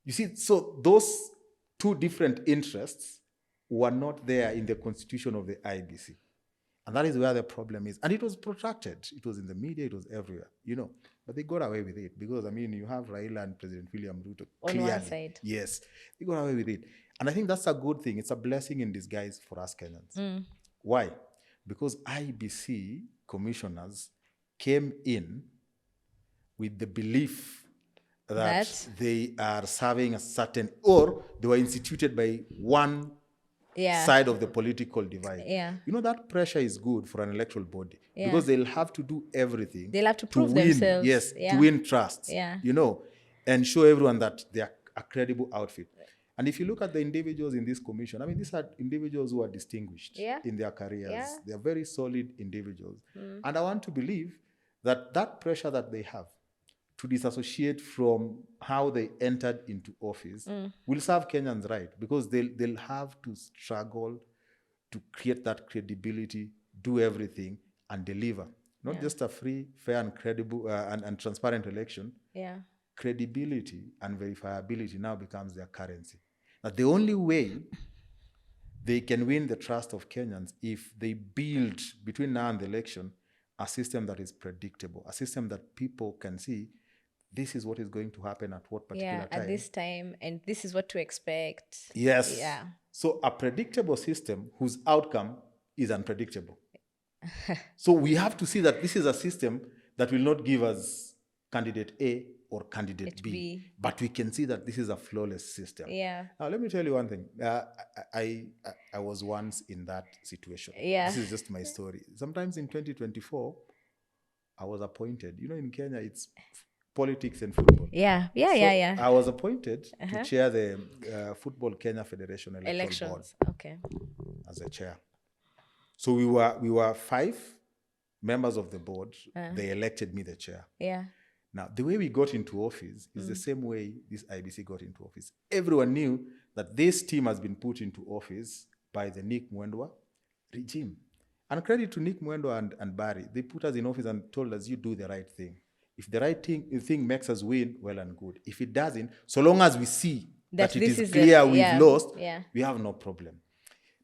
You see, so those two different interests were not there in the constitution of the IBC. And that is where the problem is. And it was protracted. It was in the media. It was everywhere, But they got away with it because, you have Raila and President William Ruto clearly. On one side. Yes, they got away with it. And I think that's a good thing. It's a blessing in disguise for us Kenyans. Why? Because IBC commissioners came in with the belief that they are serving a certain, or they were instituted by one side of the political divide. That pressure is good for an electoral body because they'll have to do everything. They'll have to prove themselves. Yes, to win trust, and show everyone that they are a credible outfit. And if you look at the individuals in this commission, these are individuals who are distinguished in their careers. They are very solid individuals. And I want to believe that pressure that they have to disassociate from how they entered into office will serve Kenyans right, because they'll have to struggle to create that credibility, do everything, and deliver. Not just a free, fair, and credible and transparent election. Credibility and verifiability now becomes their currency. Now, the only way they can win the trust of Kenyans if they build, between now and the election, a system that is predictable, a system that people can see this is what is going to happen at what particular time. At this time, and this is what to expect. Yes. So a predictable system whose outcome is unpredictable. So we have to see that this is a system that will not give us candidate A or candidate B, but we can see that this is a flawless system. Now, let me tell you one thing. I was once in that situation. This is just my story. Sometimes in 2024, I was appointed. In Kenya, it's politics and football. I was appointed to chair the Football Kenya Federation Electoral Board. As a chair. So we were 5 members of the board. They elected me the chair. Now, the way we got into office is the same way this IBC got into office. Everyone knew that this team has been put into office by the Nick Mwendwa regime. And credit to Nick Mwendwa and Barry. They put us in office and told us, you do the right thing. If the right thing makes us win, well and good. If it doesn't, so long as we see that it is clear we've lost, we have no problem.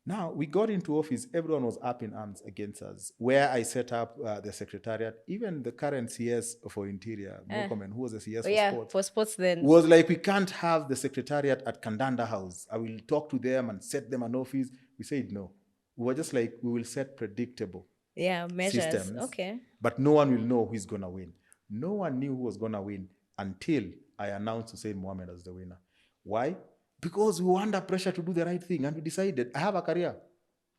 Now, we got into office, everyone was up in arms against us. Where I set up the secretariat, even the current CS for Interior, Mokomen, who was the CS for sports then, was like, we can't have the secretariat at Kandanda House. I will talk to them and set them an office. We said no. We were just like, we will set predictable measures. Systems, but no one will know who is going to win. No one knew who was going to win until I announced Hussein Mohammed as the winner. Why? Because we were under pressure to do the right thing, and we decided, I have a career.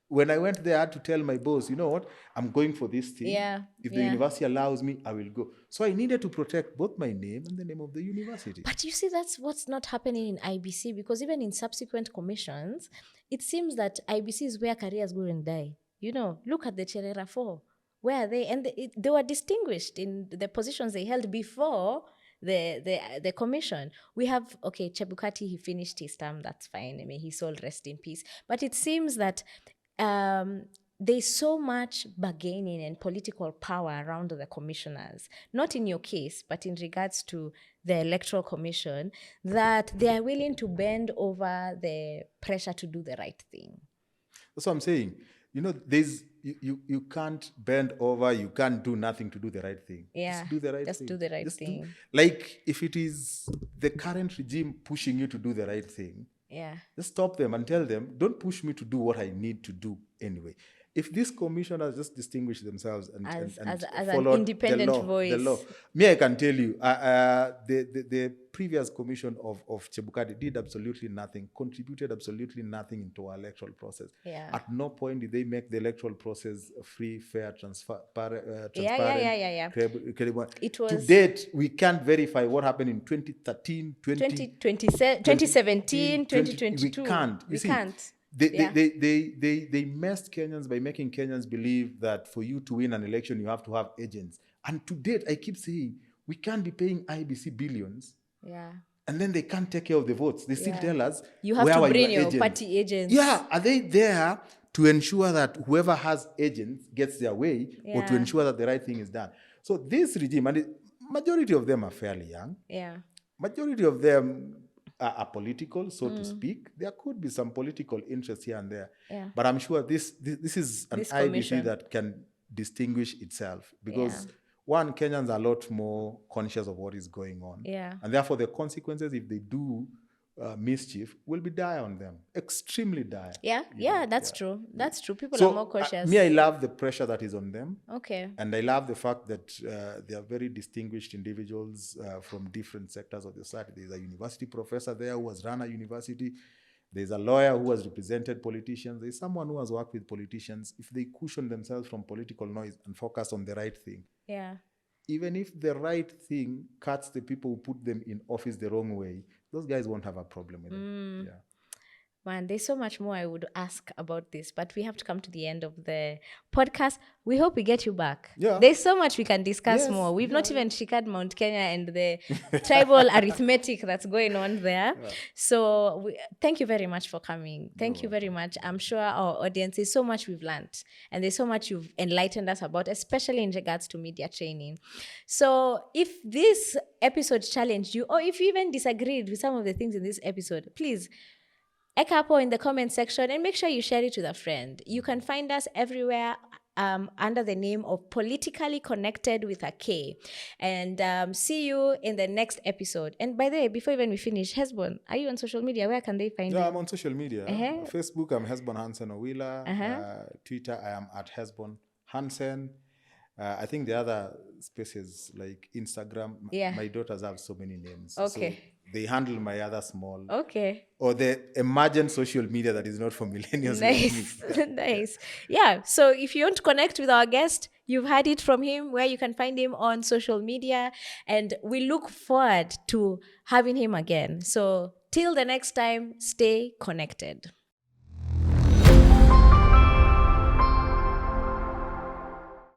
When I went there, I had to tell my boss, you know what, I'm going for this thing. If the university allows me, I will go. So I needed to protect both my name and the name of the university. But you see, that's what's not happening in IBC, because even in subsequent commissions, it seems that IBC is where careers go and die. Look at the Cherera 4. Where are they? And they were distinguished in the positions they held before the commission. We have, okay, Chebukati, he finished his term, that's fine. I mean, his soul rest in peace. But it seems that there's so much bargaining and political power around the commissioners, not in your case, but in regards to the Electoral Commission, that they are willing to bend over the pressure to do the right thing. That's what I'm saying. You know, you can't bend over, you can't do nothing to do the right thing. Yeah, just do the right just thing. do the right thing. Like, if it is the current regime pushing you to do the right thing, just stop them and tell them, don't push me to do what I need to do anyway. If these commissioners just distinguish themselves and as follow an independent the law, me, I can tell you, the previous commission of Chebukati did absolutely nothing, contributed absolutely nothing into our electoral process. At no point did they make the electoral process free, fair, transparent, credible. It was, to date, we can't verify what happened in 2013, 2017, 2022. We can't. We can't. They messed Kenyans by making Kenyans believe that for you to win an election, you have to have agents. And to date, I keep saying, we can't be paying IBC billions. And then they can't take care of the votes. They still tell us, you have to bring your party agents. Are they there to ensure that whoever has agents gets their way, or to ensure that the right thing is done? So this regime, and the majority of them are fairly young. Majority of them are political, so to speak. There could be some political interest here and there. But I'm sure this is an IBC that can distinguish itself, because one, Kenyans are a lot more conscious of what is going on. And therefore the consequences, if they do mischief, will be dire on them. Extremely dire. That's true. That's true. People are more cautious. Me, I love the pressure that is on them. Okay. And I love the fact that they are very distinguished individuals from different sectors of the society. There's a university professor there who has run a university. There's a lawyer who has represented politicians. There's someone who has worked with politicians. If they cushion themselves from political noise and focus on the right thing, even if the right thing cuts the people who put them in office the wrong way, those guys won't have a problem with it. Man, there's so much more I would ask about this, but we have to come to the end of the podcast. We hope we get you back. There's so much we can discuss more. We've not even shared Mount Kenya and the tribal arithmetic that's going on there. So thank you very much for coming. Thank you very much. I'm sure our audience, there's so much we've learned, and there's so much you've enlightened us about, especially in regards to media training. So if this episode challenged you, or if you even disagreed with some of the things in this episode, please Ekapo in the comment section, and make sure you share it with a friend. You can find us everywhere under the name of PolitiKali Konekted with a K. And see you in the next episode. And by the way, before even we finish, Hesbon, are you on social media? Where can they find you? I'm on social media. Facebook, I'm Hesbon Ochieng Owilla. Twitter, I am at Hesbon Hansen. I think the other spaces like Instagram, my daughters have so many names. Okay. So they handle my other small. Okay. Or the emergent social media that is not for millennials. Nice. Nice. Yeah. So if you want to connect with our guest, you've heard it from him, where you can find him on social media. And we look forward to having him again. So till the next time, stay connected.